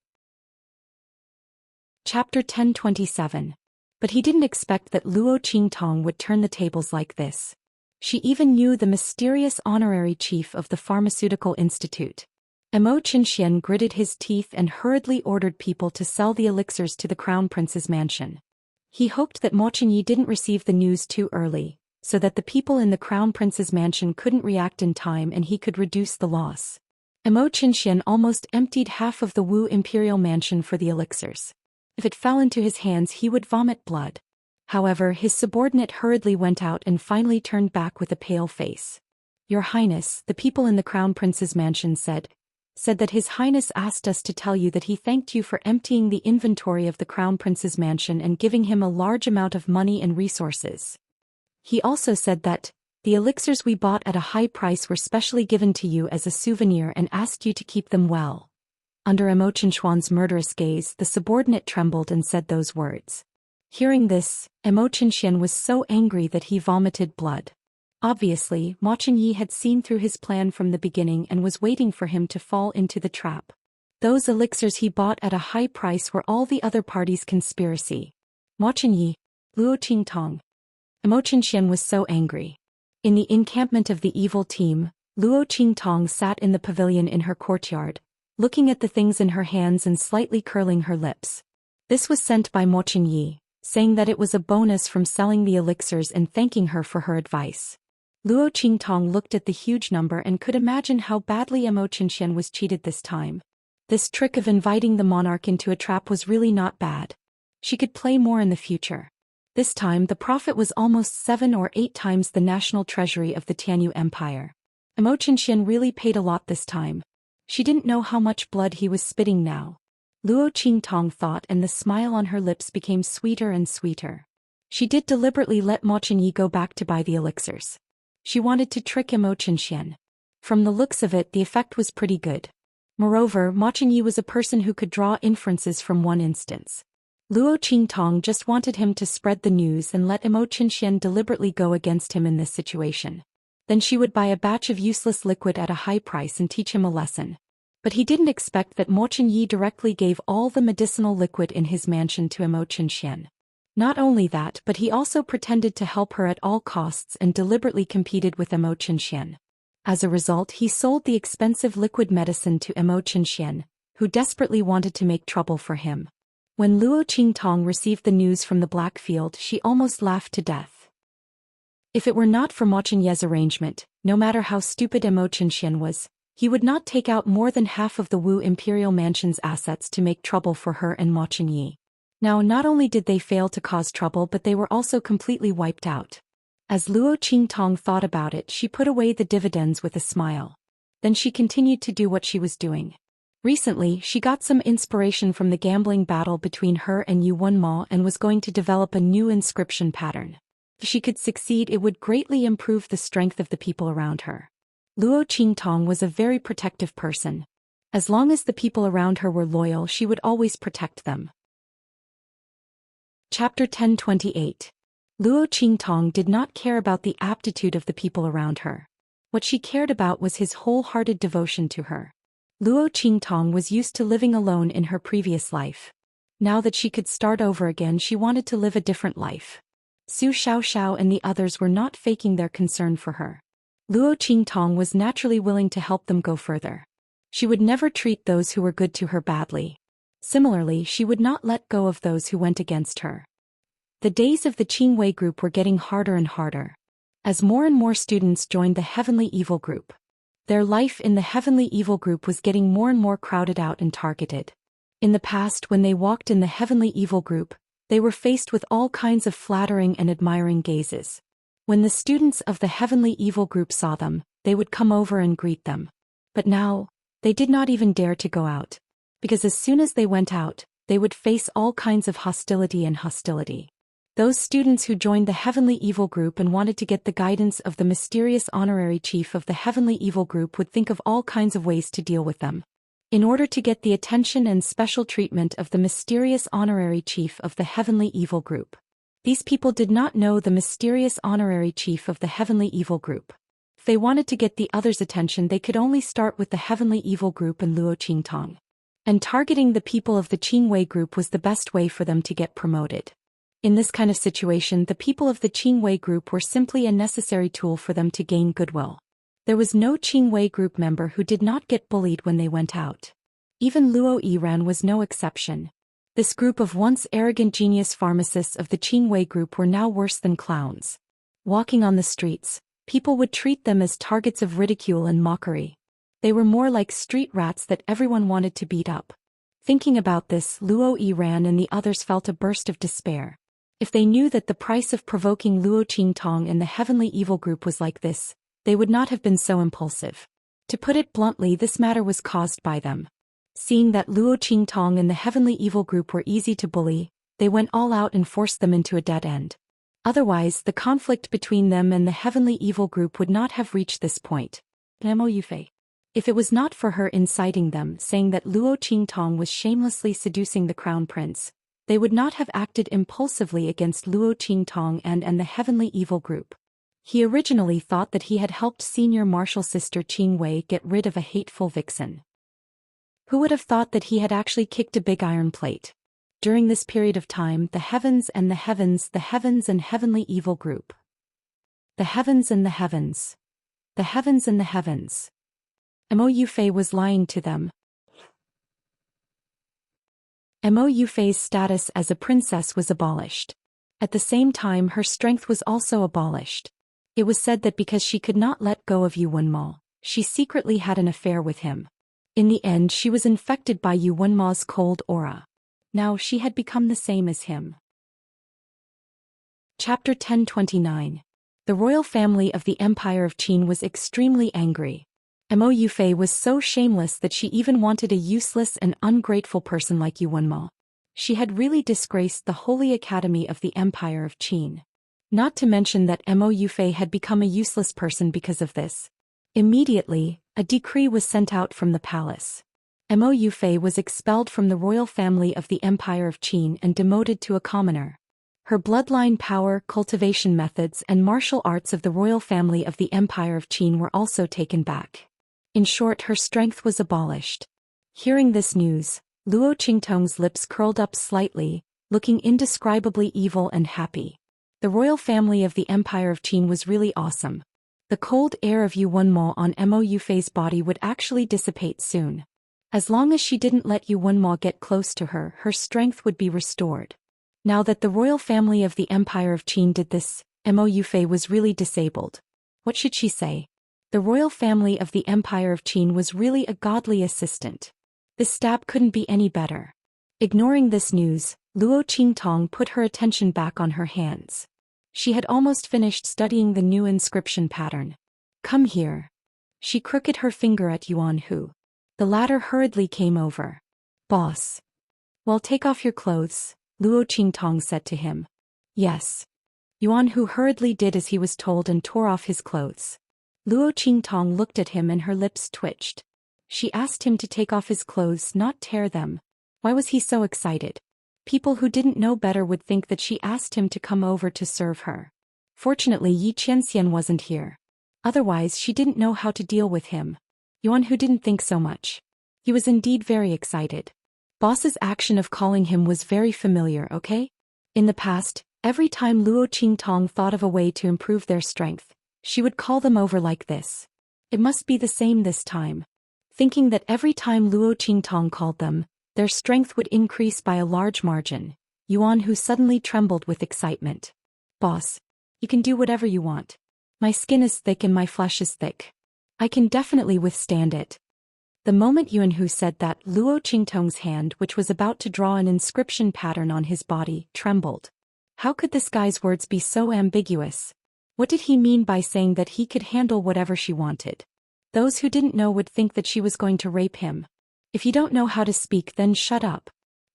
Chapter 1027. But he didn't expect that Luo Qingtong would turn the tables like this. She even knew the mysterious honorary chief of the Pharmaceutical Institute. Emo Qinshian gritted his teeth and hurriedly ordered people to sell the elixirs to the Crown Prince's mansion. He hoped that Mo Qinyi didn't receive the news too early, so that the people in the Crown Prince's mansion couldn't react in time and he could reduce the loss. Emo Qinshian almost emptied half of the Wu Imperial Mansion for the elixirs. If it fell into his hands he would vomit blood. However, his subordinate hurriedly went out and finally turned back with a pale face. Your Highness, the people in the Crown Prince's mansion said that His Highness asked us to tell you that he thanked you for emptying the inventory of the Crown Prince's mansion and giving him a large amount of money and resources. He also said that the elixirs we bought at a high price were specially given to you as a souvenir and asked you to keep them well. Under Emo Qinshuan's murderous gaze, the subordinate trembled and said those words. Hearing this, Emo Qinshian was so angry that he vomited blood. Obviously, Mo Qinyi had seen through his plan from the beginning and was waiting for him to fall into the trap. Those elixirs he bought at a high price were all the other party's conspiracy. Mo Qinyi, Luo Qingtong. Emo Qinshian was so angry. In the encampment of the evil team, Luo Qingtong sat in the pavilion in her courtyard, looking at the things in her hands and slightly curling her lips. This was sent by Mo Qinyi, saying that it was a bonus from selling the elixirs and thanking her for her advice. Luo Qingtong looked at the huge number and could imagine how badly Emo Qinshian was cheated this time. This trick of inviting the monarch into a trap was really not bad. She could play more in the future. This time the profit was almost 7 or 8 times the national treasury of the Tianyu Empire. Emo Qinshian really paid a lot this time. She didn't know how much blood he was spitting now. Luo Qingtong thought, and the smile on her lips became sweeter and sweeter. She did deliberately let Mo Qinyi go back to buy the elixirs. She wanted to trick Emo Qinshian. From the looks of it, the effect was pretty good. Moreover, Mo Qinyi was a person who could draw inferences from one instance. Luo Qingtong just wanted him to spread the news and let Emo Qinshian deliberately go against him in this situation. Then she would buy a batch of useless liquid at a high price and teach him a lesson. But he didn't expect that Mo Qinyi directly gave all the medicinal liquid in his mansion to Emo Qinshian. Not only that, but he also pretended to help her at all costs and deliberately competed with Emo Qinshian. As a result, he sold the expensive liquid medicine to Emo Qinshian, who desperately wanted to make trouble for him. When Luo Qingtong received the news from the Black Field, she almost laughed to death. If it were not for Mo Qinyi's arrangement, no matter how stupid Emo Qinshian was, he would not take out more than half of the Wu Imperial Mansion's assets to make trouble for her and Mo Qinyi. Now not only did they fail to cause trouble, but they were also completely wiped out. As Luo Qingtong thought about it, she put away the dividends with a smile. Then she continued to do what she was doing. Recently, she got some inspiration from the gambling battle between her and Yu Wenmo and was going to develop a new inscription pattern. If she could succeed, it would greatly improve the strength of the people around her. Luo Qingtong was a very protective person. As long as the people around her were loyal, she would always protect them. Chapter 1028. Luo Qingtong did not care about the aptitude of the people around her. What she cared about was his wholehearted devotion to her. Luo Qingtong was used to living alone in her previous life. Now that she could start over again, she wanted to live a different life. Su Xiaoxiao and the others were not faking their concern for her. Luo Qingtong was naturally willing to help them go further. She would never treat those who were good to her badly. Similarly, she would not let go of those who went against her. The days of the Qingwei group were getting harder and harder. As more and more students joined the Heavenly Evil group, their life in the Heavenly Evil group was getting more and more crowded out and targeted. In the past, when they walked in the Heavenly Evil group, they were faced with all kinds of flattering and admiring gazes. When the students of the Heavenly Evil group saw them, they would come over and greet them. But now, they did not even dare to go out. Because as soon as they went out, they would face all kinds of hostility. Those students who joined the Heavenly Evil group and wanted to get the guidance of the mysterious honorary chief of the Heavenly Evil group would think of all kinds of ways to deal with them. In order to get the attention and special treatment of the mysterious honorary chief of the Heavenly Evil group. These people did not know the mysterious honorary chief of the Heavenly Evil group. If they wanted to get the others' attention, they could only start with the Heavenly Evil group and Luo Qingtong. And targeting the people of the Qingwei group was the best way for them to get promoted. In this kind of situation, the people of the Qingwei group were simply a necessary tool for them to gain goodwill. There was no Qingwei group member who did not get bullied when they went out. Even Luo Yiran was no exception. This group of once arrogant genius pharmacists of the Qingwei group were now worse than clowns. Walking on the streets, people would treat them as targets of ridicule and mockery. They were more like street rats that everyone wanted to beat up. Thinking about this, Luo Yiran and the others felt a burst of despair. If they knew that the price of provoking Luo Qingtong and the Heavenly Evil group was like this, they would not have been so impulsive. To put it bluntly, this matter was caused by them. Seeing that Luo Qingtong and the Heavenly Evil group were easy to bully, they went all out and forced them into a dead end. Otherwise, the conflict between them and the Heavenly Evil group would not have reached this point. Mo Yufei. If it was not for her inciting them, saying that Luo Qingtong was shamelessly seducing the crown prince, they would not have acted impulsively against Luo Qingtong and the Heavenly Evil group. He originally thought that he had helped senior martial sister Qingwei get rid of a hateful vixen. Who would have thought that he had actually kicked a big iron plate? During this period of time, the heavens and Heavenly Evil group. The heavens and the heavens. The heavens and the heavens. Mo Yufei was lying to them. Mo Yufei's status as a princess was abolished. At the same time, her strength was also abolished. It was said that because she could not let go of Yu Wenmo, she secretly had an affair with him. In the end, she was infected by Yu Wenmo's cold aura. Now she had become the same as him. Chapter 1029. The royal family of the Empire of Qin was extremely angry. Mo Yufei was so shameless that she even wanted a useless and ungrateful person like Yu Wenmo. She had really disgraced the Holy Academy of the Empire of Qin. Not to mention that Mo Yufei had become a useless person because of this. Immediately, a decree was sent out from the palace. Mo Yufei was expelled from the royal family of the Empire of Qin and demoted to a commoner. Her bloodline power, cultivation methods and martial arts of the royal family of the Empire of Qin were also taken back. In short, her strength was abolished. Hearing this news, Luo Qingtong's lips curled up slightly, looking indescribably evil and happy. The royal family of the Empire of Qin was really awesome. The cold air of Yu Wenmo on Mo Yufei's body would actually dissipate soon. As long as she didn't let Yu Wenmo get close to her, her strength would be restored. Now that the royal family of the Empire of Qin did this, Mo Yufei was really disabled. What should she say? The royal family of the Empire of Qin was really a godly assistant. This stab couldn't be any better. Ignoring this news, Luo Qingtong put her attention back on her hands. She had almost finished studying the new inscription pattern. Come here. She crooked her finger at Yuan Hu. The latter hurriedly came over. Boss. Well, take off your clothes, Luo Qingtong said to him. Yes. Yuan Hu hurriedly did as he was told and tore off his clothes. Luo Qingtong looked at him and her lips twitched. She asked him to take off his clothes, not tear them. Why was he so excited? People who didn't know better would think that she asked him to come over to serve her. Fortunately, Yi Qianxian wasn't here. Otherwise, she didn't know how to deal with him. Yuan Hu didn't think so much. He was indeed very excited. Boss's action of calling him was very familiar, okay? In the past, every time Luo Qingtong thought of a way to improve their strength, she would call them over like this. It must be the same this time. Thinking that every time Luo Qingtong called them, their strength would increase by a large margin, Yuan Hu suddenly trembled with excitement. Boss, you can do whatever you want. My skin is thick and my flesh is thick. I can definitely withstand it. The moment Yuan Hu said that, Luo Qingtong's hand, which was about to draw an inscription pattern on his body, trembled. How could this guy's words be so ambiguous? What did he mean by saying that he could handle whatever she wanted? Those who didn't know would think that she was going to rape him. If you don't know how to speak, then shut up.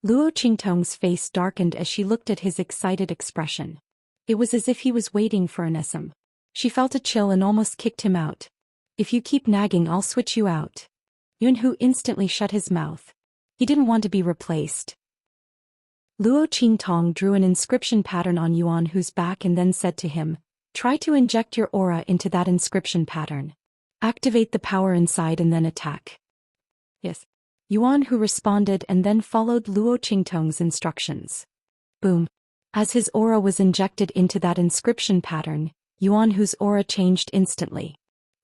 Luo Qingtong's face darkened as she looked at his excited expression. It was as if he was waiting for an SM. She felt a chill and almost kicked him out. If you keep nagging, I'll switch you out. Yunhu instantly shut his mouth. He didn't want to be replaced. Luo Qingtong drew an inscription pattern on Yuanhu's back and then said to him, "Try to inject your aura into that inscription pattern. Activate the power inside and then attack." Yes. Yuanhu responded and then followed Luo Qingtong's instructions. Boom. As his aura was injected into that inscription pattern, Yuanhu's aura changed instantly.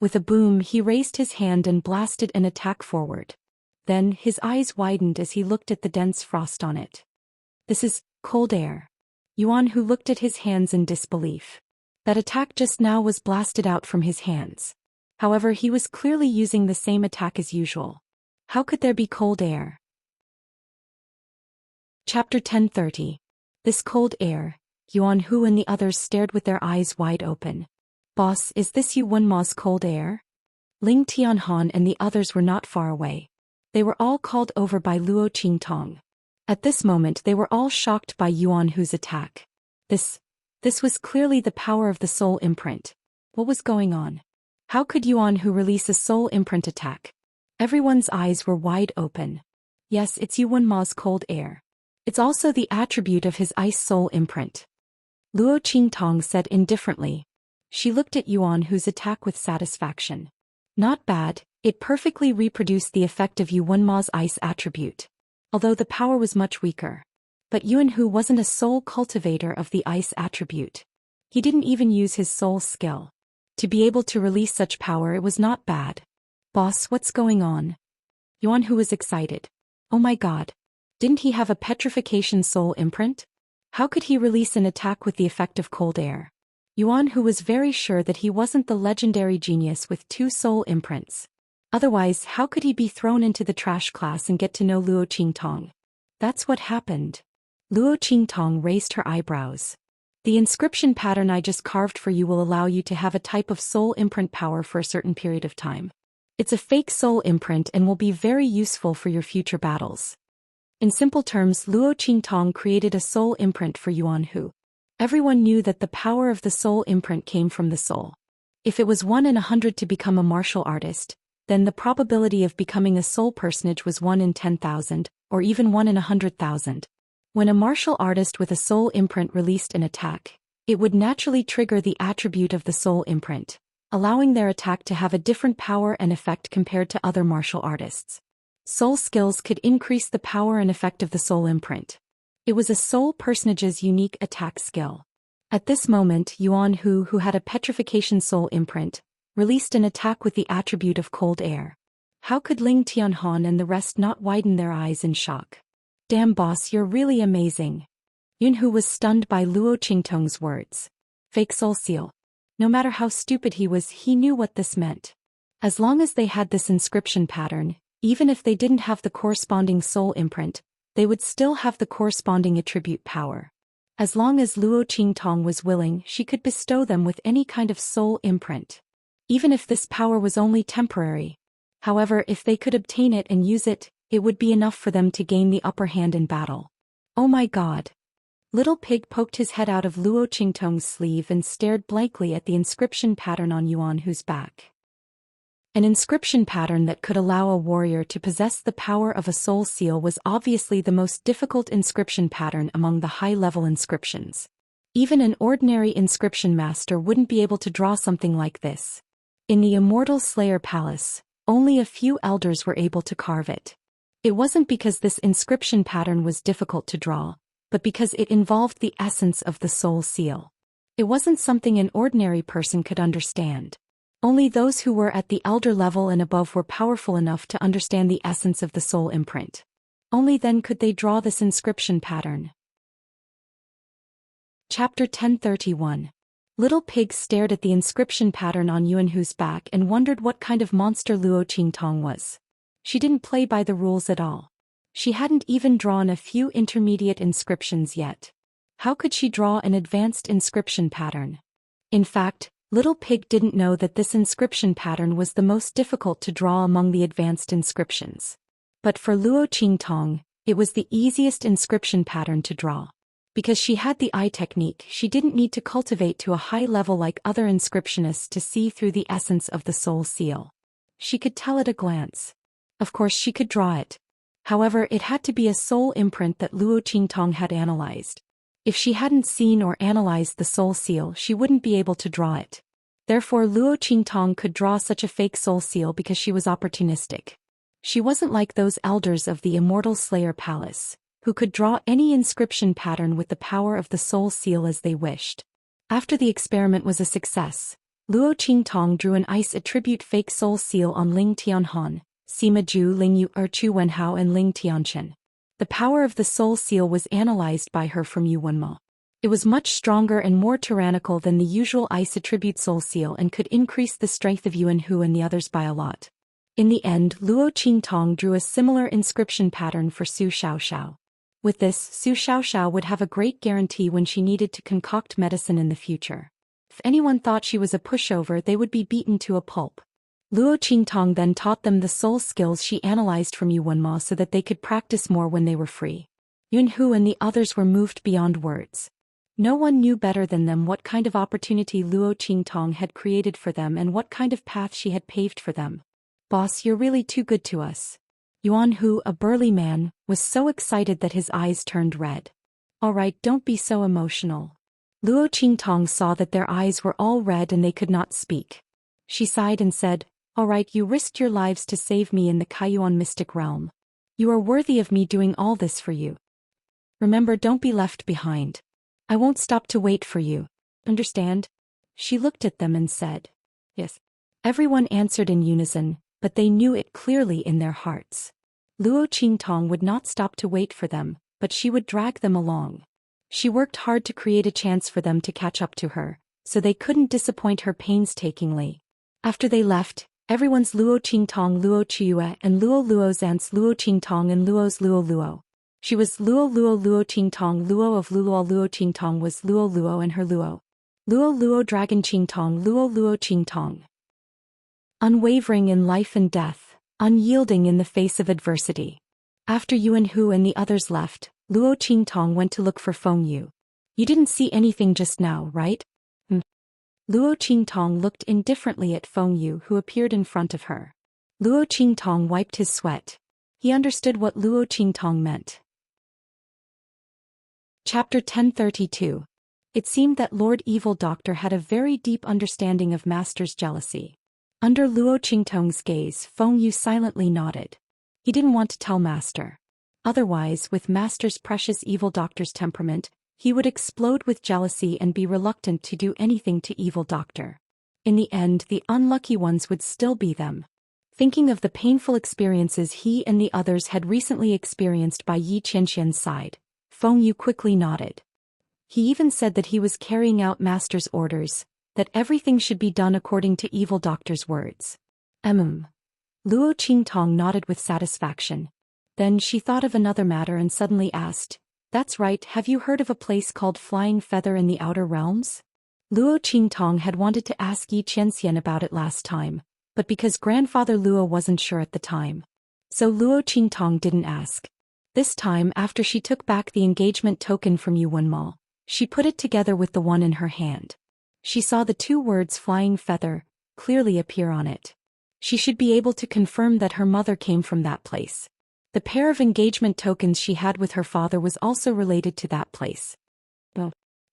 With a boom, he raised his hand and blasted an attack forward. Then, his eyes widened as he looked at the dense frost on it. This is cold air. Yuanhu looked at his hands in disbelief. That attack just now was blasted out from his hands. However, he was clearly using the same attack as usual. How could there be cold air? Chapter 1030. This cold air. Yuanhu and the others stared with their eyes wide open. Boss, is this Yu Wenma's cold air? Ling Tianhan and the others were not far away. They were all called over by Luo Qingtong. At this moment they were all shocked by Yuanhu's attack. This was clearly the power of the soul imprint. What was going on? How could Yuanhu release a soul imprint attack? Everyone's eyes were wide open. Yes, it's Yu Wenma's cold air. It's also the attribute of his ice soul imprint. Luo Qingtong said indifferently. She looked at Yuanhu's attack with satisfaction. Not bad, it perfectly reproduced the effect of Yu Wenma's ice attribute. Although the power was much weaker. But Yuanhu wasn't a soul cultivator of the ice attribute. He didn't even use his soul skill. To be able to release such power, it was not bad. Boss, what's going on? Yuanhu was excited. Oh my god. Didn't he have a petrification soul imprint? How could he release an attack with the effect of cold air? Yuanhu was very sure that he wasn't the legendary genius with 2 soul imprints. Otherwise, how could he be thrown into the trash class and get to know Luo Qingtong? That's what happened. Luo Qingtong raised her eyebrows. The inscription pattern I just carved for you will allow you to have a type of soul imprint power for a certain period of time. It's a fake soul imprint and will be very useful for your future battles. In simple terms, Luo Qingtong created a soul imprint for Yuanhu. Everyone knew that the power of the soul imprint came from the soul. If it was 1 in 100 to become a martial artist, then the probability of becoming a soul personage was 1 in 10,000, or even 1 in 100,000. When a martial artist with a soul imprint released an attack, it would naturally trigger the attribute of the soul imprint, allowing their attack to have a different power and effect compared to other martial artists. Soul skills could increase the power and effect of the soul imprint. It was a soul personage's unique attack skill. At this moment, Yuanhu, who had a petrification soul imprint, released an attack with the attribute of cold air. How could Ling Tianhan and the rest not widen their eyes in shock? Damn boss, you're really amazing. Yunhu was stunned by Luo Qingtong's words. Fake soul seal. No matter how stupid he was, he knew what this meant. As long as they had this inscription pattern, even if they didn't have the corresponding soul imprint, they would still have the corresponding attribute power. As long as Luo Qingtong was willing, she could bestow them with any kind of soul imprint. Even if this power was only temporary. However, if they could obtain it and use it, it would be enough for them to gain the upper hand in battle. Oh my god. Little Pig poked his head out of Luo Qingtong's sleeve and stared blankly at the inscription pattern on Yuanhu's back. An inscription pattern that could allow a warrior to possess the power of a soul seal was obviously the most difficult inscription pattern among the high-level inscriptions. Even an ordinary inscription master wouldn't be able to draw something like this. In the Immortal Slayer Palace, only a few elders were able to carve it. It wasn't because this inscription pattern was difficult to draw, but because it involved the essence of the soul seal. It wasn't something an ordinary person could understand. Only those who were at the elder level and above were powerful enough to understand the essence of the soul imprint. Only then could they draw this inscription pattern. Chapter 1031. Little Pig stared at the inscription pattern on Yuanhu's back and wondered what kind of monster Luo Qingtong was. She didn't play by the rules at all. She hadn't even drawn a few intermediate inscriptions yet. How could she draw an advanced inscription pattern? In fact, Little Pig didn't know that this inscription pattern was the most difficult to draw among the advanced inscriptions. But for Luo Qingtong, it was the easiest inscription pattern to draw. Because she had the eye technique, she didn't need to cultivate to a high level like other inscriptionists to see through the essence of the soul seal. She could tell at a glance. Of course she could draw it. However, it had to be a soul imprint that Luo Qingtong had analyzed. If she hadn't seen or analyzed the soul seal, she wouldn't be able to draw it. Therefore Luo Qingtong could draw such a fake soul seal because she was opportunistic. She wasn't like those elders of the Immortal Slayer Palace, who could draw any inscription pattern with the power of the soul seal as they wished. After the experiment was a success, Luo Qingtong drew an ice attribute fake soul seal on Ling Tianhan, Sima Ju Ling Yu Chu Wenhao and Ling Tianchen. The power of the soul seal was analyzed by her from Yu Wenma. It was much stronger and more tyrannical than the usual ice attribute soul seal and could increase the strength of Yuan Hu and the others by a lot. In the end, Luo Qingtong drew a similar inscription pattern for Su Xiaoxiao. With this, Su Xiaoxiao would have a great guarantee when she needed to concoct medicine in the future. If anyone thought she was a pushover, they would be beaten to a pulp. Luo Qingtong then taught them the soul skills she analyzed from Yu Wenma so that they could practice more when they were free. Yuan Hu and the others were moved beyond words. No one knew better than them what kind of opportunity Luo Qingtong had created for them and what kind of path she had paved for them. "Boss, you're really too good to us." Yuan Hu, a burly man, was so excited that his eyes turned red. "All right, don't be so emotional." Luo Qingtong saw that their eyes were all red and they could not speak. She sighed and said, "All right, you risked your lives to save me in the Kaiyuan mystic realm. You are worthy of me doing all this for you. Remember, don't be left behind. I won't stop to wait for you. Understand?" She looked at them and said, "Yes." Everyone answered in unison, but they knew it clearly in their hearts. Luo Qingtong would not stop to wait for them, but she would drag them along. She worked hard to create a chance for them to catch up to her, so they couldn't disappoint her painstakingly. After they left, everyone's Luo Qingtong Luo Chiue and Luo Zant's Luo Qingtong and Luo's Luo. She was Luo Qingtong Luo of Luo Qingtong was Luo and her Luo Dragon Qingtong Luo Qingtong. Unwavering in life and death, unyielding in the face of adversity. After Yuan Hu and the others left, Luo Qingtong went to look for Feng Yu. "You didn't see anything just now, right?" Luo Qingtong looked indifferently at Feng Yu, who appeared in front of her. Luo Qingtong wiped his sweat. He understood what Luo Qingtong meant. Chapter 1032. It seemed that Lord Evil Doctor had a very deep understanding of Master's jealousy. Under Luo Qingtong's gaze, Feng Yu silently nodded. He didn't want to tell Master. Otherwise, with Master's precious Evil Doctor's temperament, he would explode with jealousy and be reluctant to do anything to Evil Doctor. In the end, the unlucky ones would still be them. Thinking of the painful experiences he and the others had recently experienced by Yi Qianxian's side, Feng Yu quickly nodded. He even said that he was carrying out Master's orders, that everything should be done according to Evil Doctor's words. Luo Qingtong nodded with satisfaction. Then she thought of another matter and suddenly asked, "That's right, have you heard of a place called Flying Feather in the Outer Realms?" Luo Qingtong had wanted to ask Yi Qianxian about it last time, but because Grandfather Luo wasn't sure at the time. So Luo Qingtong didn't ask. This time, after she took back the engagement token from Yu Wenma, she put it together with the one in her hand. She saw the two words Flying Feather clearly appear on it. She should be able to confirm that her mother came from that place. The pair of engagement tokens she had with her father was also related to that place.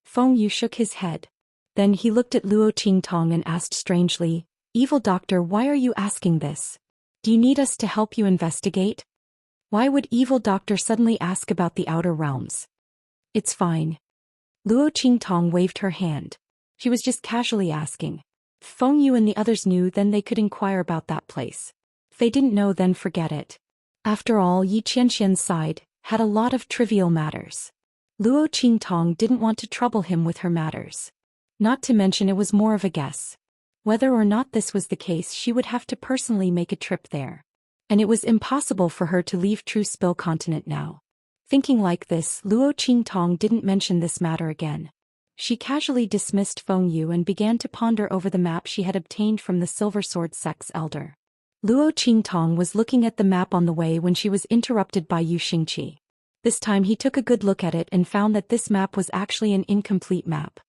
Feng Yu shook his head. Then he looked at Luo Qingtong and asked strangely, "Evil Doctor, why are you asking this? Do you need us to help you investigate?" Why would Evil Doctor suddenly ask about the outer realms? "It's fine." Luo Qingtong waved her hand. She was just casually asking. If Feng Yu and the others knew, then they could inquire about that place. If they didn't know, then forget it. After all, Yi Qianxian's side had a lot of trivial matters. Luo Qingtong didn't want to trouble him with her matters. Not to mention it was more of a guess. Whether or not this was the case, she would have to personally make a trip there. And it was impossible for her to leave True Spill Continent now. Thinking like this, Luo Qingtong didn't mention this matter again. She casually dismissed Feng Yu and began to ponder over the map she had obtained from the Silver Sword sect's elder. Luo Qingtong was looking at the map on the way when she was interrupted by Yu Xingqi. This time he took a good look at it and found that this map was actually an incomplete map.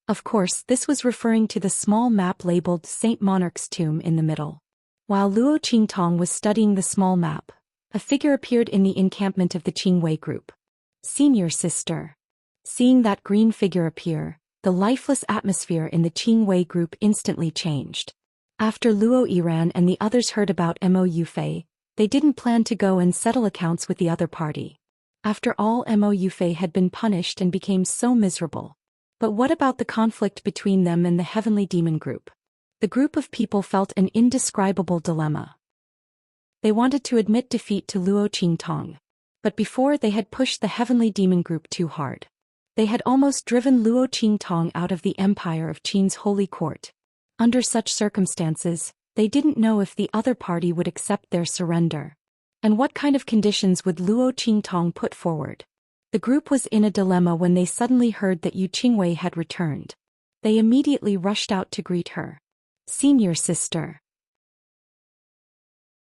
Of course, this was referring to the small map labeled Saint Monarch's Tomb in the middle. While Luo Qingtong was studying the small map, a figure appeared in the encampment of the Qingwei group. Senior sister. Seeing that green figure appear, the lifeless atmosphere in the Qingwei group instantly changed. After Luo Yiran and the others heard about Mo Yufei, they didn't plan to go and settle accounts with the other party. After all, Mo Yufei had been punished and became so miserable. But what about the conflict between them and the Heavenly Demon group? The group of people felt an indescribable dilemma. They wanted to admit defeat to Luo Qingtong. But before, they had pushed the Heavenly Demon group too hard. They had almost driven Luo Qingtong out of the empire of Qin's holy court. Under such circumstances, they didn't know if the other party would accept their surrender. And what kind of conditions would Luo Qingtong put forward? The group was in a dilemma when they suddenly heard that Yu Qingwei had returned. They immediately rushed out to greet her. Senior sister.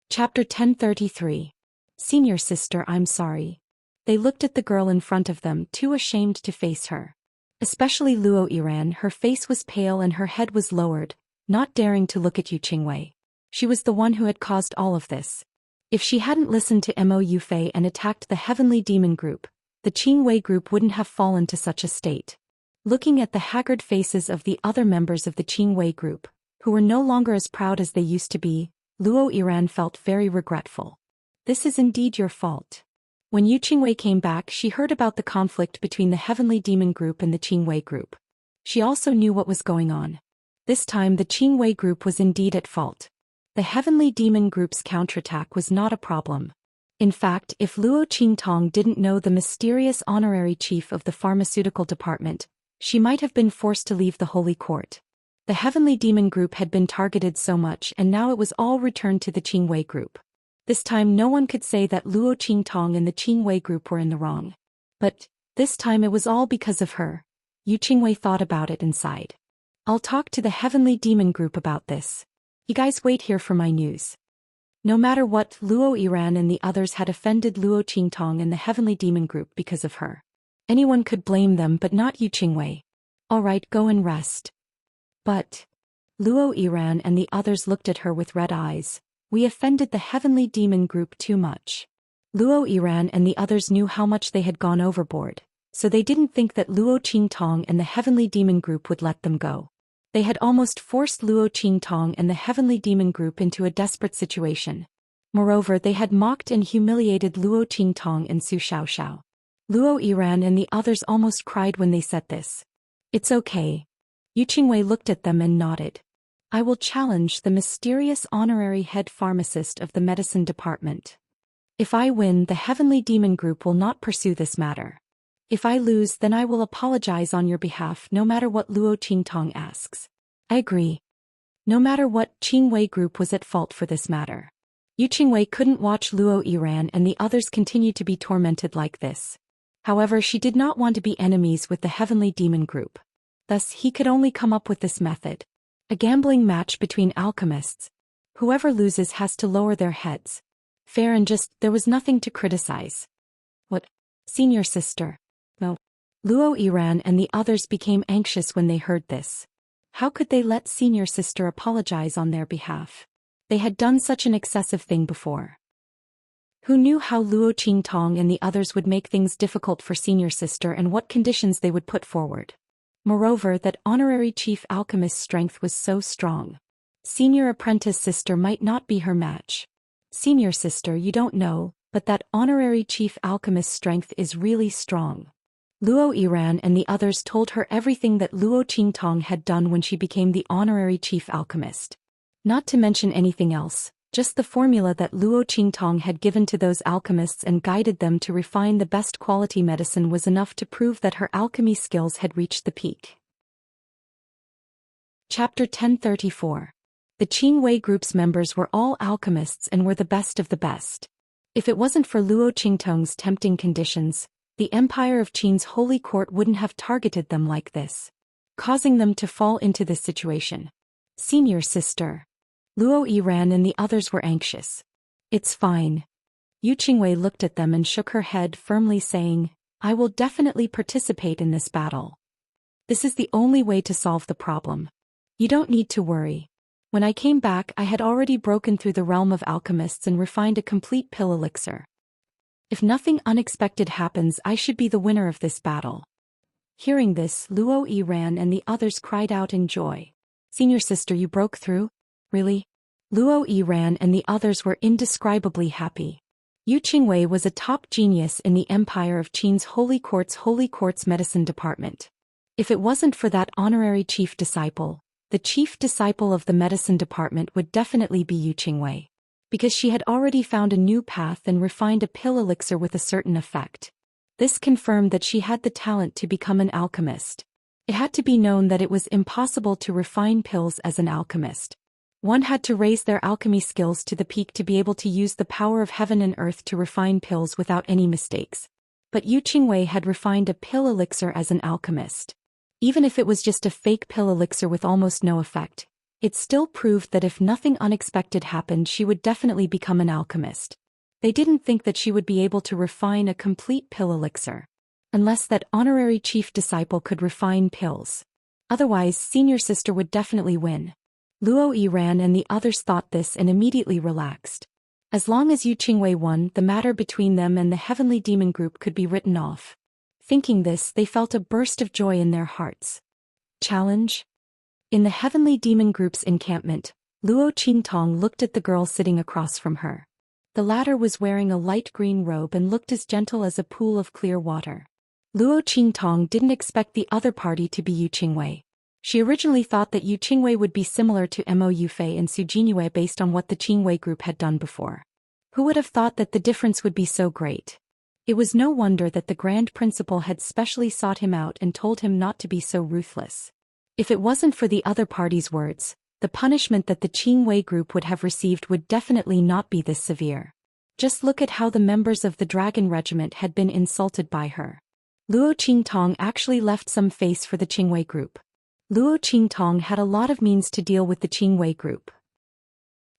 Chapter 1033. Senior sister, I'm sorry. They looked at the girl in front of them, too ashamed to face her. Especially Luo Yiran, her face was pale and her head was lowered, not daring to look at Yu Qingwei. She was the one who had caused all of this. If she hadn't listened to Mo Yufei and attacked the Heavenly Demon group, the Qingwei group wouldn't have fallen to such a state. Looking at the haggard faces of the other members of the Qingwei group, who were no longer as proud as they used to be, Luo Yiran felt very regretful. This is indeed your fault. When Yu Qingwei came back, she heard about the conflict between the Heavenly Demon group and the Qingwei group. She also knew what was going on. This time the Qingwei group was indeed at fault. The Heavenly Demon group's counterattack was not a problem. In fact, if Luo Qingtong didn't know the mysterious honorary chief of the pharmaceutical department, she might have been forced to leave the holy court. The Heavenly Demon group had been targeted so much and now it was all returned to the Qingwei group. This time no one could say that Luo Qingtong and the Qingwei group were in the wrong. But this time it was all because of her. Yu Qingwei thought about it and sighed. I'll talk to the Heavenly Demon group about this. You guys wait here for my news. No matter what, Luo Yiran and the others had offended Luo Qingtong and the Heavenly Demon group because of her. Anyone could blame them but not Yu Qingwei. Alright, go and rest. But Luo Yiran and the others looked at her with red eyes. We offended the Heavenly Demon group too much. Luo Yiran and the others knew how much they had gone overboard, so they didn't think that Luo Qingtong and the Heavenly Demon group would let them go. They had almost forced Luo Qingtong and the Heavenly Demon group into a desperate situation. Moreover, they had mocked and humiliated Luo Qingtong and Su Xiaoxiao. Luo Yiran and the others almost cried when they said this. It's okay. Yu Qingwei looked at them and nodded. I will challenge the mysterious honorary head pharmacist of the medicine department. If I win, the Heavenly Demon group will not pursue this matter. If I lose, then I will apologize on your behalf no matter what Luo Qingtong asks. I agree. No matter what, Qingwei group was at fault for this matter. Yu Qingwei couldn't watch Luo Yiran and the others continue to be tormented like this. However, she did not want to be enemies with the Heavenly Demon group. Thus, he could only come up with this method. A gambling match between alchemists. Whoever loses has to lower their heads. Fair and just, there was nothing to criticize. What? Senior sister. No. Luo Yiran and the others became anxious when they heard this. How could they let senior sister apologize on their behalf? They had done such an excessive thing before. Who knew how Luo Qingtong and the others would make things difficult for senior sister and what conditions they would put forward? Moreover, that honorary chief alchemist's strength was so strong. Senior apprentice sister might not be her match. Senior sister, you don't know, but that honorary chief alchemist's strength is really strong. Luo Yiran and the others told her everything that Luo Qingtong had done when she became the honorary chief alchemist. Not to mention anything else, just the formula that Luo Qingtong had given to those alchemists and guided them to refine the best quality medicine was enough to prove that her alchemy skills had reached the peak. Chapter 1034. The Qingwei group's members were all alchemists and were the best of the best. If it wasn't for Luo Qingtong's tempting conditions, the Empire of Qin's holy court wouldn't have targeted them like this, causing them to fall into this situation. Senior sister. Luo Yiran and the others were anxious. It's fine. Yu Qingwei looked at them and shook her head firmly saying, I will definitely participate in this battle. This is the only way to solve the problem. You don't need to worry. When I came back, I had already broken through the realm of alchemists and refined a complete pill elixir. If nothing unexpected happens, I should be the winner of this battle. Hearing this, Luo Yiran and the others cried out in joy. Senior sister, you broke through? Really? Luo Yiran and the others were indescribably happy. Yu Qingwei was a top genius in the Empire of Qin's Holy Court's medicine department. If it wasn't for that honorary chief disciple, the chief disciple of the medicine department would definitely be Yu Qingwei. Because she had already found a new path and refined a pill elixir with a certain effect. This confirmed that she had the talent to become an alchemist. It had to be known that it was impossible to refine pills as an alchemist. One had to raise their alchemy skills to the peak to be able to use the power of heaven and earth to refine pills without any mistakes. But Yu Qingwei had refined a pill elixir as an alchemist. Even if it was just a fake pill elixir with almost no effect, it still proved that if nothing unexpected happened, she would definitely become an alchemist. They didn't think that she would be able to refine a complete pill elixir. Unless that honorary chief disciple could refine pills. Otherwise, senior sister would definitely win. Luo Yiran and the others thought this and immediately relaxed. As long as Yu Qingwei won, the matter between them and the heavenly demon group could be written off. Thinking this, they felt a burst of joy in their hearts. Challenge? In the heavenly demon group's encampment, Luo Qingtong looked at the girl sitting across from her. The latter was wearing a light green robe and looked as gentle as a pool of clear water. Luo Qingtong didn't expect the other party to be Yu Qingwei. She originally thought that Yu Qingwei would be similar to Mo Yufei and Su Jinyue based on what the Qingwei group had done before. Who would have thought that the difference would be so great? It was no wonder that the Grand Principal had specially sought him out and told him not to be so ruthless. If it wasn't for the other party's words, the punishment that the Qingwei group would have received would definitely not be this severe. Just look at how the members of the Dragon Regiment had been insulted by her. Luo Qingtong actually left some face for the Qingwei group. Luo Qingtong had a lot of means to deal with the Qingwei group.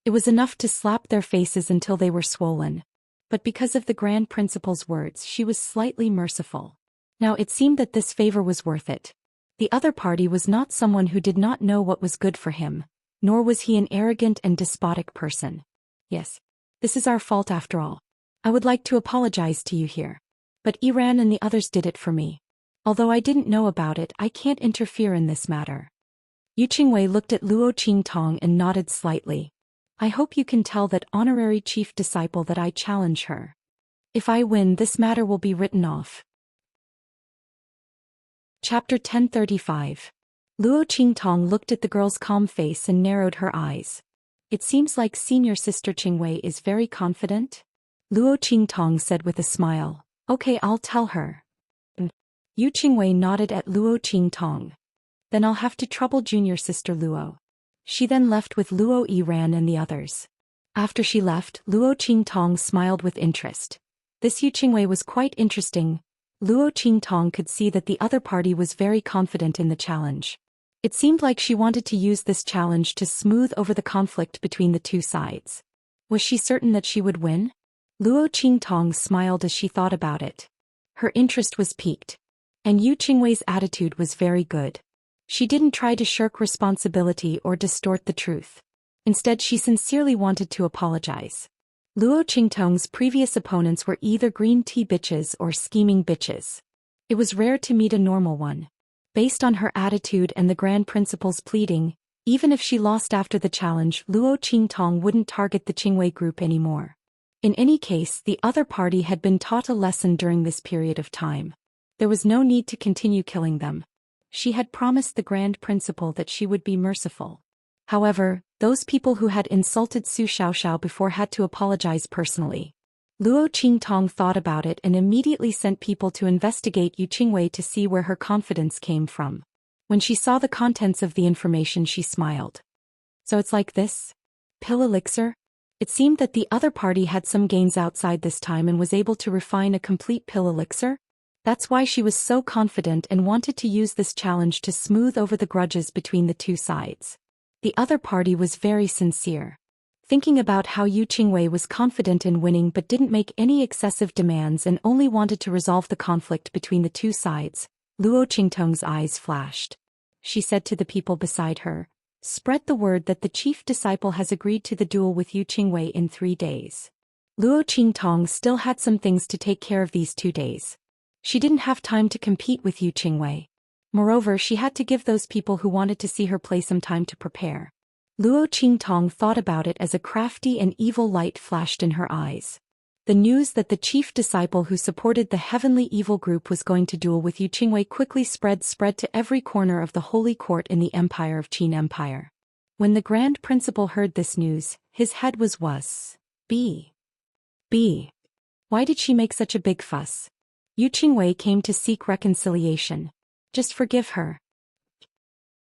It was enough to slap their faces until they were swollen. But because of the Grand Principal's words, she was slightly merciful. Now it seemed that this favor was worth it. The other party was not someone who did not know what was good for him, nor was he an arrogant and despotic person. Yes, this is our fault after all. I would like to apologize to you here. But Iran and the others did it for me. Although I didn't know about it, I can't interfere in this matter. Yu Qingwei looked at Luo Qingtong and nodded slightly. I hope you can tell that honorary chief disciple that I challenge her. If I win, this matter will be written off. Chapter 1035. Luo Qingtong looked at the girl's calm face and narrowed her eyes. It seems like senior sister Qingwei is very confident. Luo Qingtong said with a smile. Okay, I'll tell her. Yu Qingwei nodded at Luo Qingtong. Then I'll have to trouble junior sister Luo. She then left with Luo Yiran and the others. After she left, Luo Qingtong smiled with interest. This Yu Qingwei was quite interesting. Luo Qingtong could see that the other party was very confident in the challenge. It seemed like she wanted to use this challenge to smooth over the conflict between the two sides. Was she certain that she would win? Luo Qingtong smiled as she thought about it. Her interest was piqued. And Yu Qingwei's attitude was very good. She didn't try to shirk responsibility or distort the truth. Instead, she sincerely wanted to apologize. Luo Qingtong's previous opponents were either green tea bitches or scheming bitches. It was rare to meet a normal one. Based on her attitude and the Grand Principal's pleading, even if she lost after the challenge, Luo Qingtong wouldn't target the Qingwei group anymore. In any case, the other party had been taught a lesson during this period of time. There was no need to continue killing them. She had promised the Grand Principal that she would be merciful. However, those people who had insulted Su Xiaoxiao before had to apologize personally. Luo Qingtong thought about it and immediately sent people to investigate Yu Qingwei to see where her confidence came from. When she saw the contents of the information, she smiled. So it's like this? Pill elixir? It seemed that the other party had some gains outside this time and was able to refine a complete pill elixir? That's why she was so confident and wanted to use this challenge to smooth over the grudges between the two sides. The other party was very sincere. Thinking about how Yu Qingwei was confident in winning but didn't make any excessive demands and only wanted to resolve the conflict between the two sides, Luo Qingtong's eyes flashed. She said to the people beside her, "Spread the word that the chief disciple has agreed to the duel with Yu Qingwei in 3 days." Luo Qingtong still had some things to take care of these 2 days. She didn't have time to compete with Yu Qingwei. Moreover, she had to give those people who wanted to see her play some time to prepare. Luo Qingtong thought about it as a crafty and evil light flashed in her eyes. The news that the chief disciple who supported the heavenly evil group was going to duel with Yu Qingwei quickly spread to every corner of the holy court in the empire of Qin Empire. When the grand principal heard this news, his head was B. Why did she make such a big fuss? Yu Qingwei came to seek reconciliation. Just forgive her.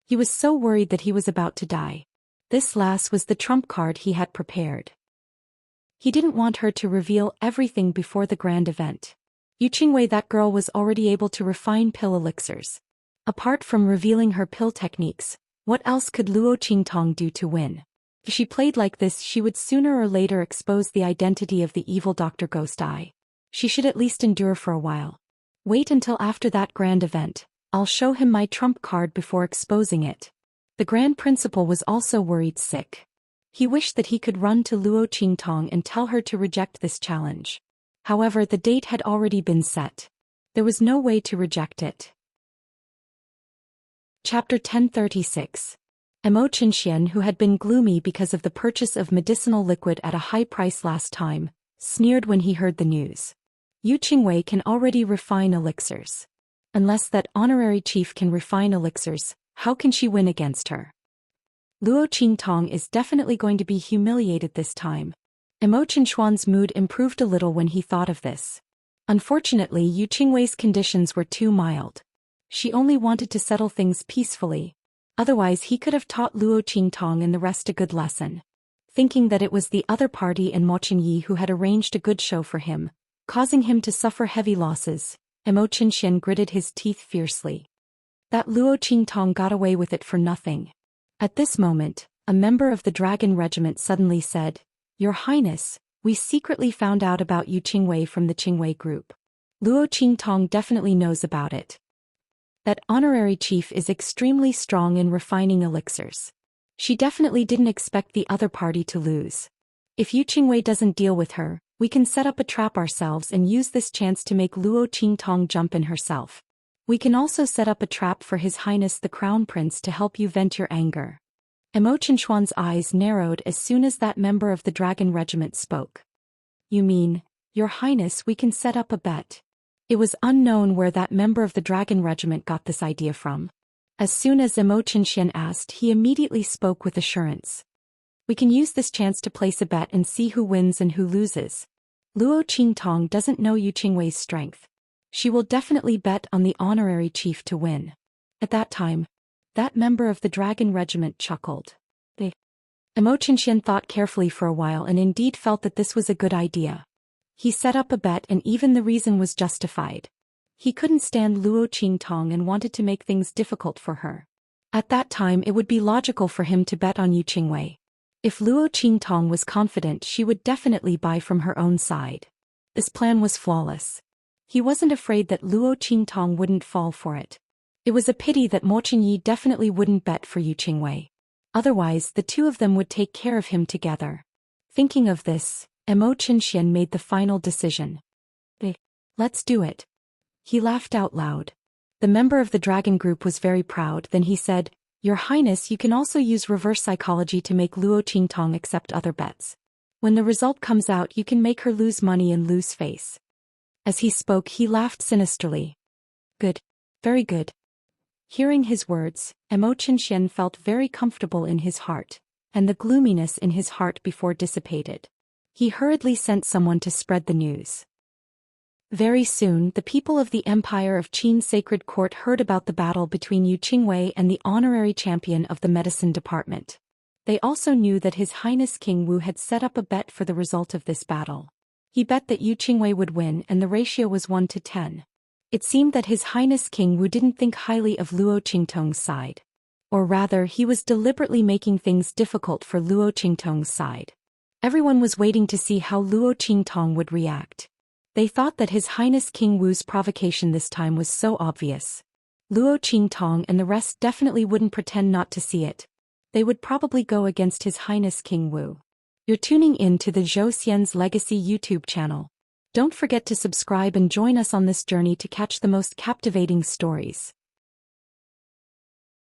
He was so worried that he was about to die. This last was the trump card he had prepared. He didn't want her to reveal everything before the grand event. Yu Qingwei, that girl, was already able to refine pill elixirs. Apart from revealing her pill techniques, what else could Luo Qingtong do to win? If she played like this, she would sooner or later expose the identity of the evil Dr. Ghost Eye. She should at least endure for a while. Wait until after that grand event. I'll show him my trump card before exposing it. The grand principal was also worried sick. He wished that he could run to Luo Qingtong and tell her to reject this challenge. However, the date had already been set. There was no way to reject it. Chapter 1036. Xianxia, who had been gloomy because of the purchase of medicinal liquid at a high price last time, sneered when he heard the news. Yu Qingwei can already refine elixirs. Unless that honorary chief can refine elixirs, how can she win against her? Luo Qingtong is definitely going to be humiliated this time. Xianxia's mood improved a little when he thought of this. Unfortunately, Yu Qingwei's conditions were too mild. She only wanted to settle things peacefully. Otherwise, he could have taught Luo Qingtong and the rest a good lesson. Thinking that it was the other party and Mo Qingyi who had arranged a good show for him, causing him to suffer heavy losses, Xianxia gritted his teeth fiercely. That Luo Qingtong got away with it for nothing. At this moment, a member of the Dragon Regiment suddenly said, "Your Highness, we secretly found out about Yu Qingwei from the Qingwei group. Luo Qingtong definitely knows about it. That honorary chief is extremely strong in refining elixirs. She definitely didn't expect the other party to lose. If Yu Qingwei doesn't deal with her, we can set up a trap ourselves and use this chance to make Luo Qingtong jump in herself. We can also set up a trap for His Highness the Crown Prince to help you vent your anger." Xianxia's eyes narrowed as soon as that member of the Dragon Regiment spoke. "You mean, Your Highness, we can set up a bet?" It was unknown where that member of the Dragon Regiment got this idea from. As soon as Xianxia asked, he immediately spoke with assurance. "We can use this chance to place a bet and see who wins and who loses. Luo Qingtong doesn't know Yu Qingwei's strength. She will definitely bet on the honorary chief to win." At that time, that member of the Dragon Regiment chuckled. Xianxia thought carefully for a while and indeed felt that this was a good idea. He set up a bet and even the reason was justified. He couldn't stand Luo Qingtong and wanted to make things difficult for her. At that time it would be logical for him to bet on Yu Qingwei. If Luo Qingtong was confident, she would definitely buy from her own side. This plan was flawless. He wasn't afraid that Luo Qingtong wouldn't fall for it. It was a pity that Mo Qingyi definitely wouldn't bet for Yu Qingwei. Otherwise, the two of them would take care of him together. Thinking of this, Xianxia made the final decision. "Let's do it." He laughed out loud. The member of the dragon group was very proud. Then he said, "Your Highness, you can also use reverse psychology to make Luo Qingtong accept other bets. When the result comes out, you can make her lose money and lose face." As he spoke, he laughed sinisterly. "Good. Very good." Hearing his words, Xianxia felt very comfortable in his heart, and the gloominess in his heart before dissipated. He hurriedly sent someone to spread the news. Very soon, the people of the Empire of Qin Sacred Court heard about the battle between Yu Qingwei and the honorary champion of the medicine department. They also knew that His Highness King Wu had set up a bet for the result of this battle. He bet that Yu Qingwei would win and the ratio was 1 to 10. It seemed that His Highness King Wu didn't think highly of Luo Qingtong's side. Or rather, he was deliberately making things difficult for Luo Qingtong's side. Everyone was waiting to see how Luo Qingtong would react. They thought that His Highness King Wu's provocation this time was so obvious. Luo Qingtong and the rest definitely wouldn't pretend not to see it. They would probably go against His Highness King Wu. You're tuning in to the Zhou Xian's Legacy YouTube channel. Don't forget to subscribe and join us on this journey to catch the most captivating stories.